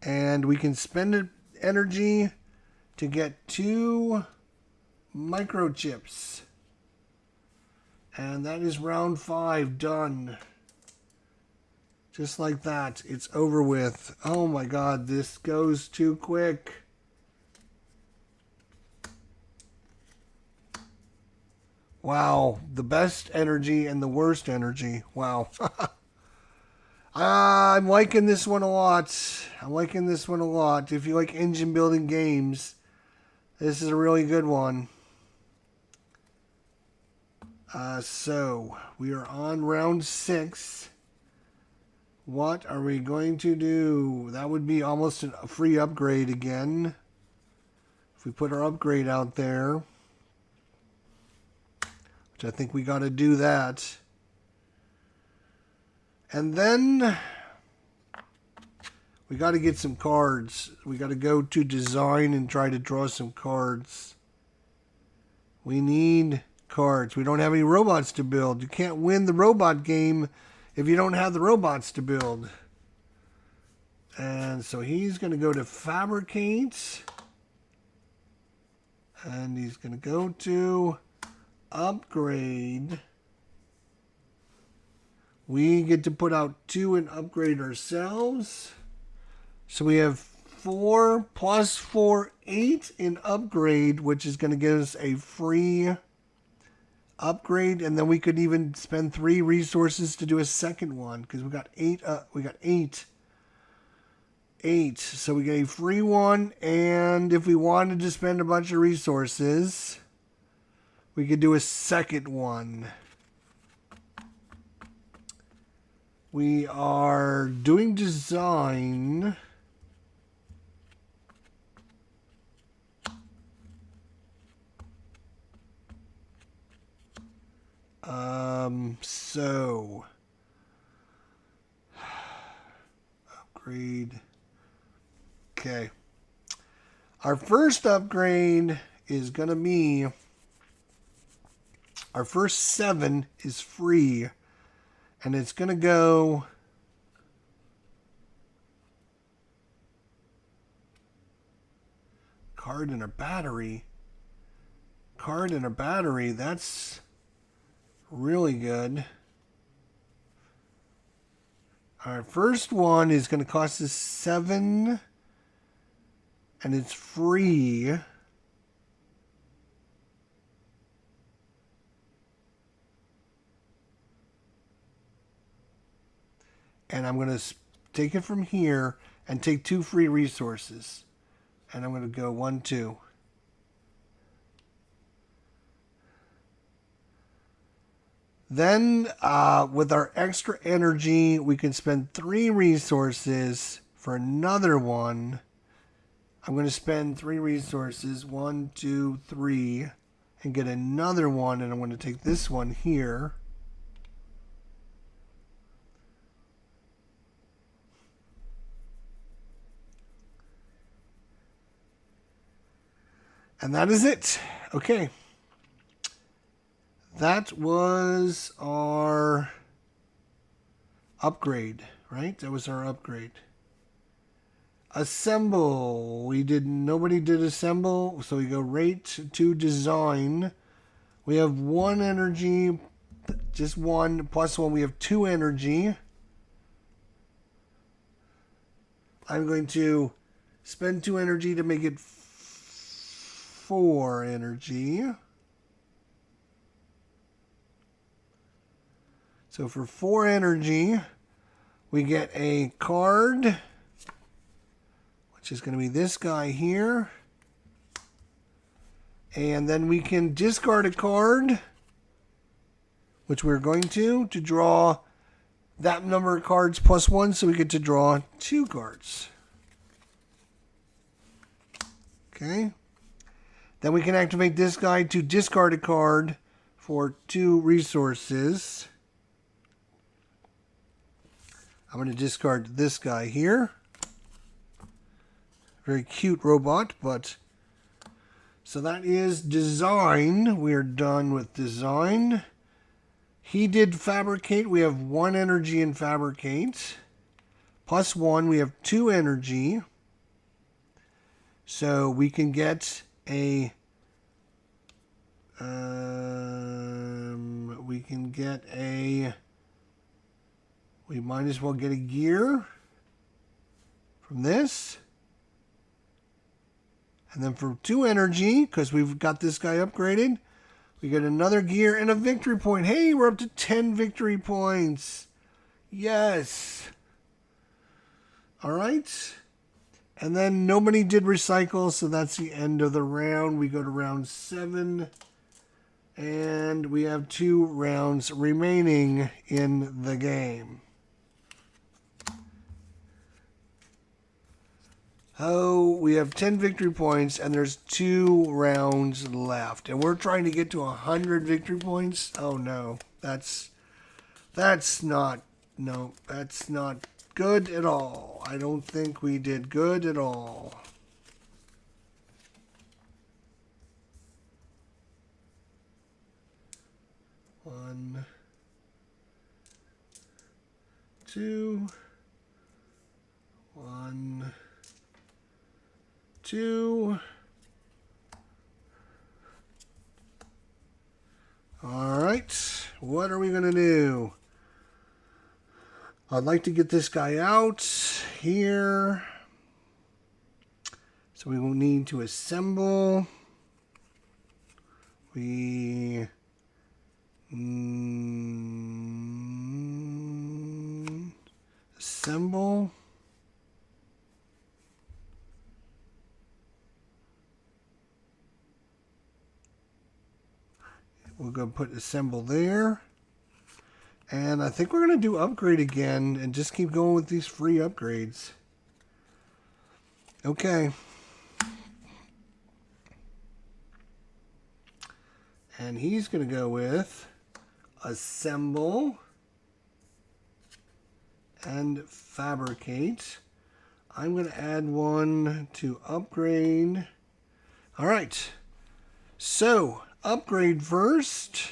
And we can spend energy to get 2 microchips. And that is round 5 done. Just like that. It's over with. Oh my god, this goes too quick. Wow, the best energy and the worst energy. Wow. I'm liking this one a lot. If you like engine building games, this is a really good one. So, we are on round 6. What are we going to do? That would be almost a free upgrade again. If we put our upgrade out there. Which I think we got to do that. And then we got to get some cards. We got to go to design and try to draw some cards. We need cards. We don't have any robots to build. You can't win the robot game if you don't have the robots to build. And so he's going to go to fabricate. And he's going to go to upgrade. We get to put out 2 and upgrade ourselves. So we have 4 plus 4, 8 in upgrade, which is going to give us a free upgrade. And then we could even spend 3 resources to do a second one because we got 8. We got 8. 8. So we get a free one. And if we wanted to spend a bunch of resources, we could do a second one. We are doing design. So upgrade. Okay. Our first upgrade is going to be, our first 7 is free. And it's going to go Card and a battery. Card and a battery. That's really good. Our first one is going to cost us 7. And it's free. And I'm going to take it from here and take 2 free resources. And I'm going to go 1, 2. Then, with our extra energy, we can spend 3 resources for another one. I'm going to spend 3 resources, 1, 2, 3, and get another one. And I'm going to take this one here. And that is it. Okay. That was our upgrade, right? That was our upgrade. Assemble. Nobody did assemble, so we go right to design. We have 1 energy, just 1 plus 1. We have 2 energy. I'm going to spend 2 energy to make it 4 energy. So for 4 energy, we get a card, which is going to be this guy here. And then we can discard a card, which we're going to draw that number of cards plus 1, so we get to draw 2 cards. Okay. Then we can activate this guy to discard a card for 2 resources. I'm going to discard this guy here. Very cute robot, but... So that is design. We are done with design. He did fabricate. We have 1 energy in fabricate. Plus 1, we have 2 energy. So we can get a... We might as well get a gear from this. And then for 2 energy, because we've got this guy upgraded, we get another gear and a victory point. Hey, we're up to 10 victory points. Yes. All right. And then nobody did recycle, so that's the end of the round. We go to round 7. And we have 2 rounds remaining in the game. Oh, we have 10 victory points, and there's 2 rounds left. And we're trying to get to 100 victory points. Oh, no. That's not good at all. I don't think we did good at all. One, 2, 1, 2. All right, what are we going to do? I'd like to get this guy out here. So we will need to assemble. We assemble. We're going to put assemble there. And I think we're going to do upgrade again and just keep going with these free upgrades. Okay. And he's going to go with assemble and fabricate. I'm going to add 1 to upgrade. All right. So, upgrade first.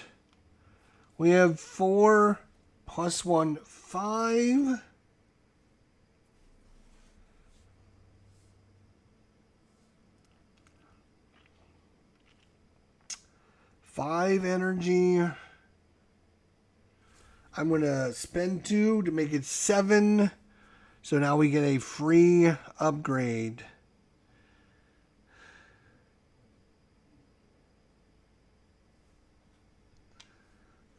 We have 4 plus 1, 5. 5 energy. I'm going to spend 2 to make it 7. So now we get a free upgrade.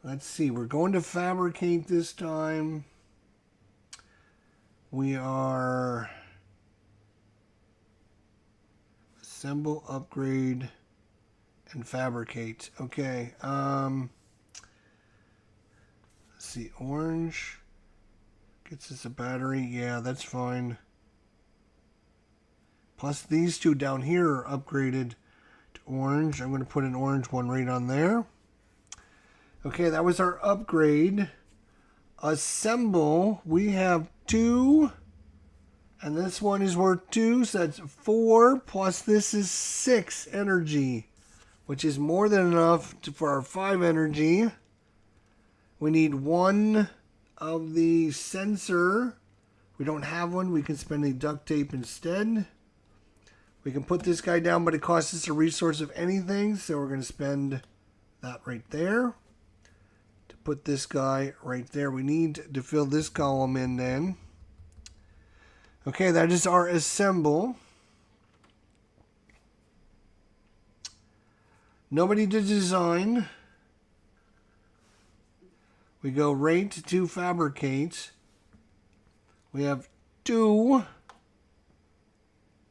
Let's see. We're going to fabricate this time. We are assemble, upgrade, and fabricate. Okay. Let's see. Orange gets us a battery. Yeah, that's fine. Plus these two down here are upgraded to orange. I'm going to put an orange one right on there. Okay, that was our upgrade. Assemble, we have 2. And this one is worth 2, so that's 4. Plus this is 6 energy, which is more than enough for our 5 energy. We need 1 of the sensor. We don't have one. We can spend a duct tape instead. We can put this guy down, but it costs us a resource of anything, so we're going to spend that right there. To put this guy right there, we need to fill this column in then. Okay, that is our assemble. Nobody to design. We go right to fabricate. We have 2.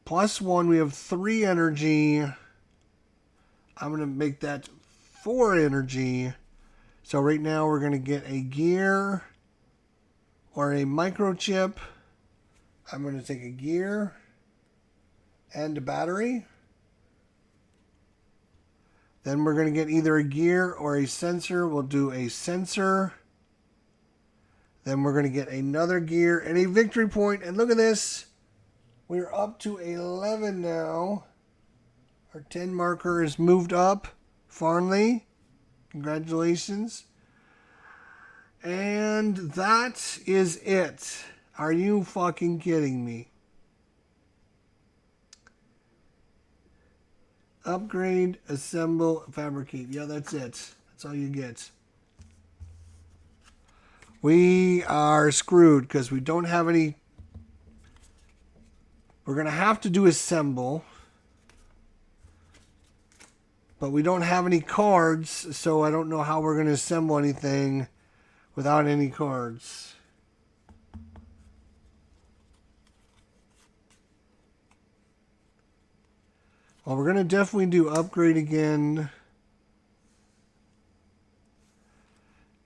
Plus 1, we have 3 energy. I'm going to make that 4 energy. So right now we're going to get a gear or a microchip. I'm going to take a gear and a battery. Then we're going to get either a gear or a sensor. We'll do a sensor. Then we're going to get another gear and a victory point. And look at this. We're up to 11 now. Our 10 marker is moved up. Farnley, congratulations. And that is it. Are you fucking kidding me? Upgrade, assemble, fabricate. Yeah, that's it. That's all you get. We are screwed because we don't have any. We're going to have to do assemble. But we don't have any cards, so I don't know how we're going to assemble anything without any cards. Well, we're going to definitely do upgrade again.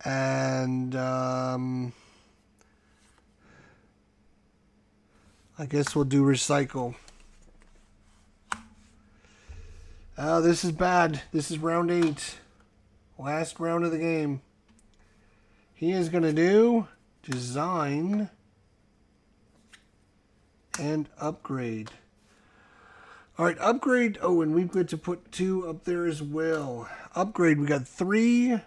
And I guess we'll do recycle. Oh, this is bad. This is round 8. Last round of the game. He is going to do design and upgrade. All right, upgrade. Oh, and we've got to put 2 up there as well. Upgrade, we got 3,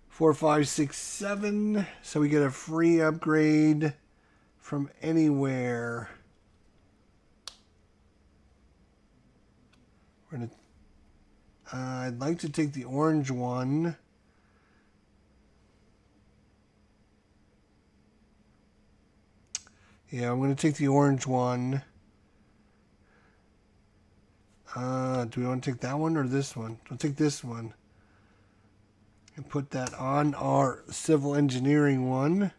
4, 5, 6, 7. So we get a free upgrade from anywhere. We're gonna. I'd like to take the orange one. Yeah, I'm going to take the orange one. Do we want to take that one or this one? I'll take this one. And put that on our civil engineering one.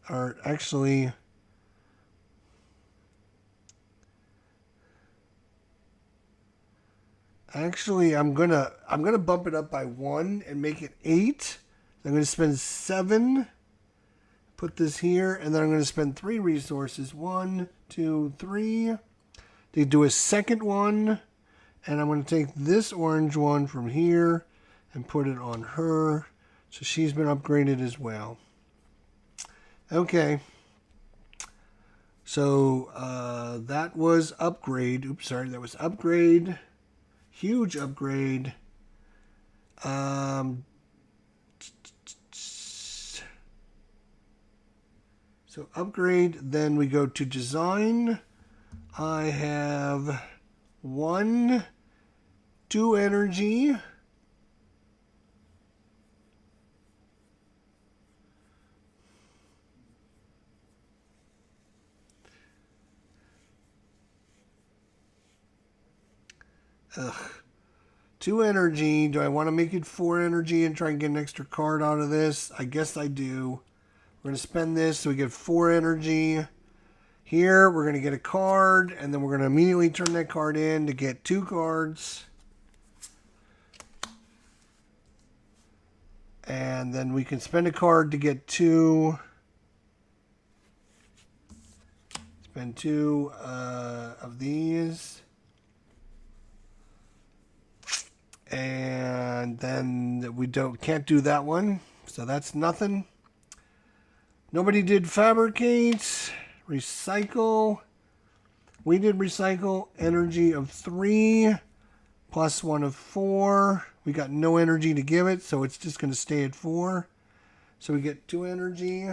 Or actually... Actually, I'm gonna bump it up by 1 and make it 8. I'm gonna spend 7. Put this here, and then I'm gonna spend 3 resources. 1, 2, 3. To do a second one, and I'm gonna take this orange one from here and put it on her, so she's been upgraded as well. Okay. So that was upgrade. Oops, sorry, that was upgrade. Huge upgrade. So upgrade, then we go to design. I have 1 2 energy. Ugh. 2 energy. Do I want to make it 4 energy and try and get an extra card out of this? I guess I do. We're going to spend this so we get 4 energy. Here, we're going to get a card, and then we're going to immediately turn that card in to get 2 cards. And then we can spend a card to get 2. Spend 2 of these. And then we can't do that one. So that's nothing. Nobody did fabricate. Recycle. We did recycle. Energy of 3. Plus 1 of 4. We got no energy to give it, so it's just going to stay at 4. So we get 2 energy.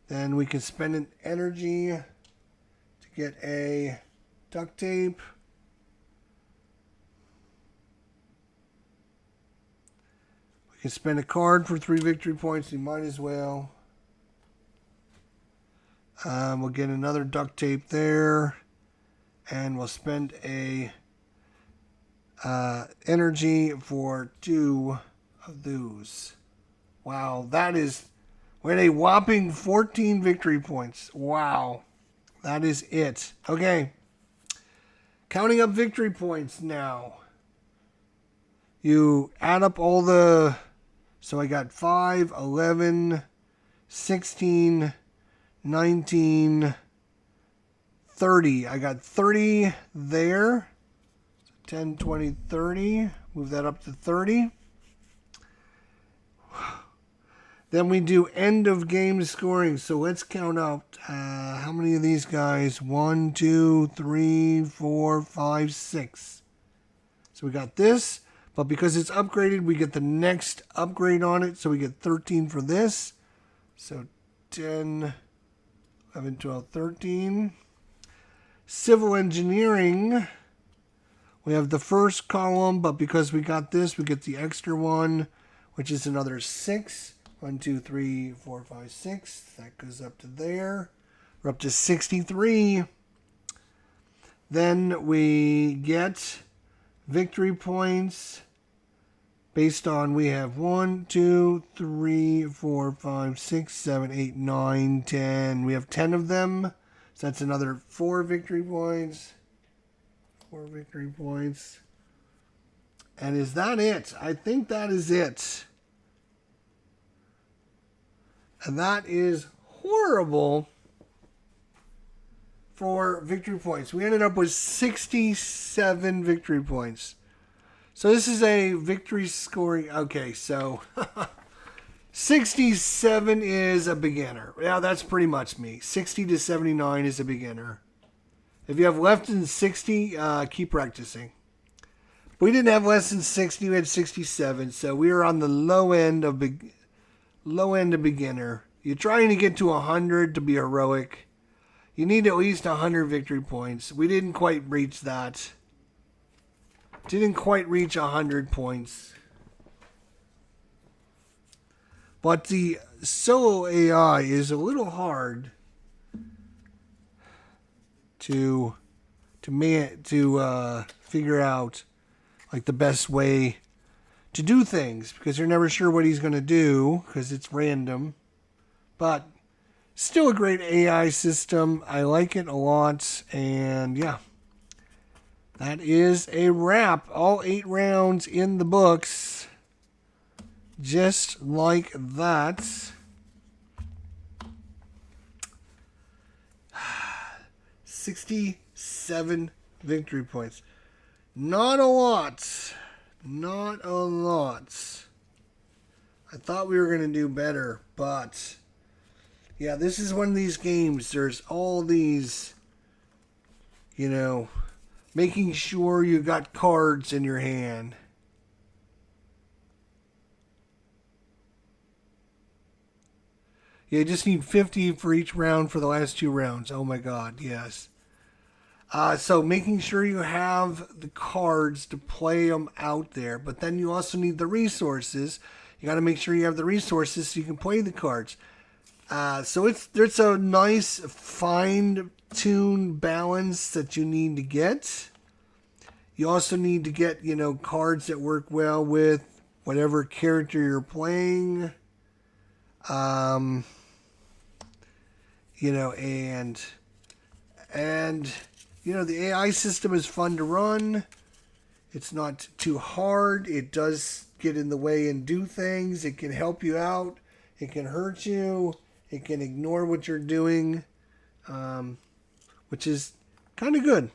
Then we can spend an energy to get a duct tape. We can spend a card for 3 victory points. You might as well. We'll get another duct tape there. And we'll spend a energy for 2 of those. Wow, that is... We're at a whopping 14 victory points. Wow. That is it. Okay. Counting up victory points now. You add up all the... So I got 5, 11, 16, 19, 30. I got 30 there. 10, 20, 30. Move that up to 30. Then we do end of game scoring. So let's count out how many of these guys. 1, 2, 3, 4, 5, 6. So we got this. But because it's upgraded, we get the next upgrade on it. So we get 13 for this. So 10, 11, 12, 13. Civil engineering. We have the first column, but because we got this, we get the extra one, which is another 6. 1, 2, 3, 4, 5, 6. That goes up to there. We're up to 63. Then we get victory points based on, we have 1, 2, 3, 4, 5, 6, 7, 8, 9, 10. We have 10 of them. So that's another 4 victory points. 4 victory points. And is that it? I think that is it. And that is horrible for victory points. We ended up with 67 victory points. So this is a victory scoring. Okay, so 67 is a beginner. Yeah, that's pretty much me. 60 to 79 is a beginner. If you have less than 60, keep practicing. We didn't have less than 60. We had 67. So we were on the low end of beginner. You're trying to get to 100 to be heroic. You need at least 100 victory points. We didn't quite reach that. Didn't quite reach 100 points. But the solo AI is a little hard to figure out like the best way to do things, because you're never sure what he's going to do because it's random. But still a great AI system. I like it a lot. And yeah, that is a wrap. All 8 rounds in the books. Just like that. 67 victory points. Not a lot. Not a lot. I thought we were going to do better, but yeah, this is one of these games. There's all these, making sure you got cards in your hand. Yeah, you just need 50 for each round for the last 2 rounds. Oh my god, yes. So making sure you have the cards to play them out there, but then you also need the resources. You got to make sure you have the resources so you can play the cards. So there's a nice fine-tuned balance that you need to get. You also need to get, cards that work well with whatever character you're playing. And the AI system is fun to run. It's not too hard. It does get in the way and do things. It can help you out. It can hurt you. It can ignore what you're doing, which is kind of good.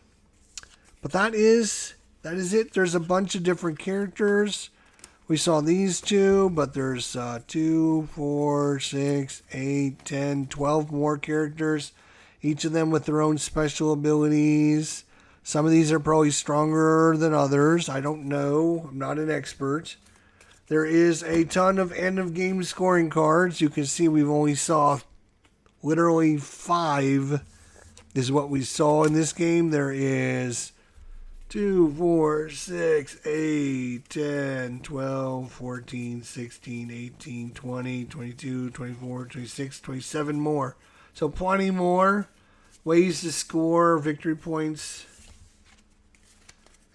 But that is it. There's a bunch of different characters. We saw these two, but there's 2, 4, 6, 8, 10, 12 more characters. Each of them with their own special abilities. Some of these are probably stronger than others. I don't know. I'm not an expert. There is a ton of end of game scoring cards. You can see we've only saw literally 5 is what we saw in this game. There is 2, 4, 6, 8, 10, 12, 14, 16, 18, 20, 22, 24, 26, 27 more. So plenty more ways to score victory points.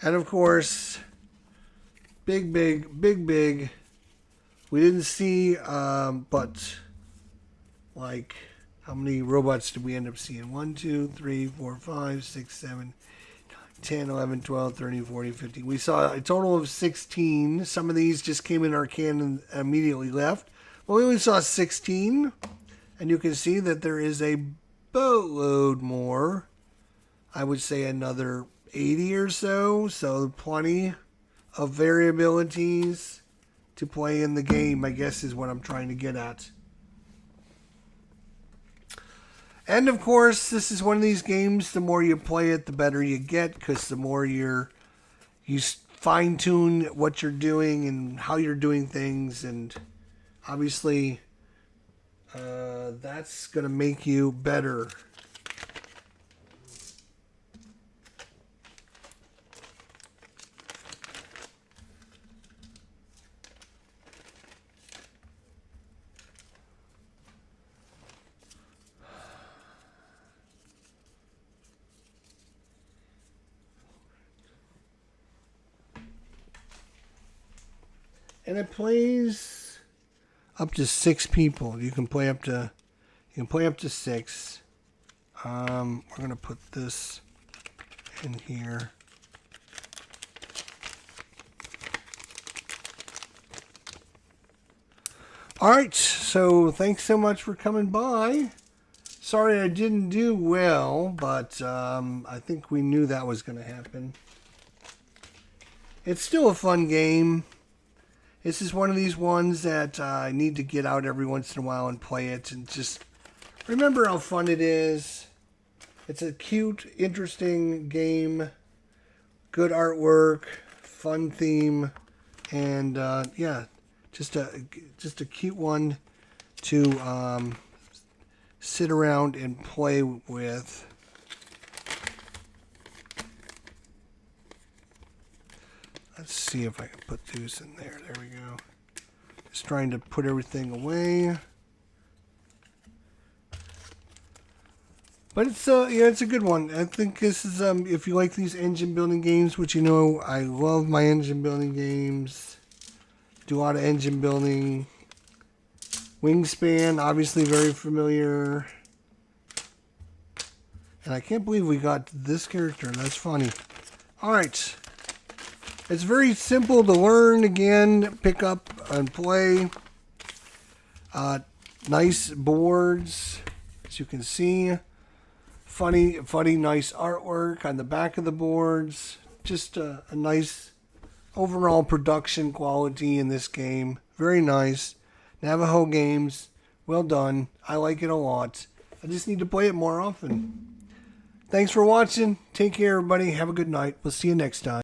And of course, big. We didn't see, but like, how many robots did we end up seeing? 1, 2, 3, 4, 5, 6, 7, 10, 11, 12, 13, 14, 15. We saw a total of 16. Some of these just came in our can and immediately left. Well, we only saw 16. And you can see that there is a boatload more. I would say another 80 or so. So plenty of variabilities to play in the game, I guess is what I'm trying to get at. And of course, this is one of these games, the more you play it, the better you get, because the more you fine-tune what you're doing and how you're doing things, and obviously that's going to make you better. And it plays up to 6 people. You can play up to 6. We're gonna put this in here. All right. So thanks so much for coming by. Sorry I didn't do well, but I think we knew that was gonna happen. It's still a fun game. This is one of these ones that I need to get out every once in a while and play it and just remember how fun it is. It's a cute, interesting game, good artwork, fun theme, and yeah, just a cute one to sit around and play with. Let's see if I can put these in there. There we go. Just trying to put everything away. But it's yeah, it's a good one. I think this is if you like these engine building games, which you know I love my engine building games. Do a lot of engine building. Wingspan, obviously very familiar. And I can't believe we got this character. That's funny. All right. It's very simple to learn, again, pick up and play. Nice boards, as you can see. Funny, nice artwork on the back of the boards. Just a nice overall production quality in this game. Very nice. Navajo Games, well done. I like it a lot. I just need to play it more often. Thanks for watching. Take care, everybody. Have a good night. We'll see you next time.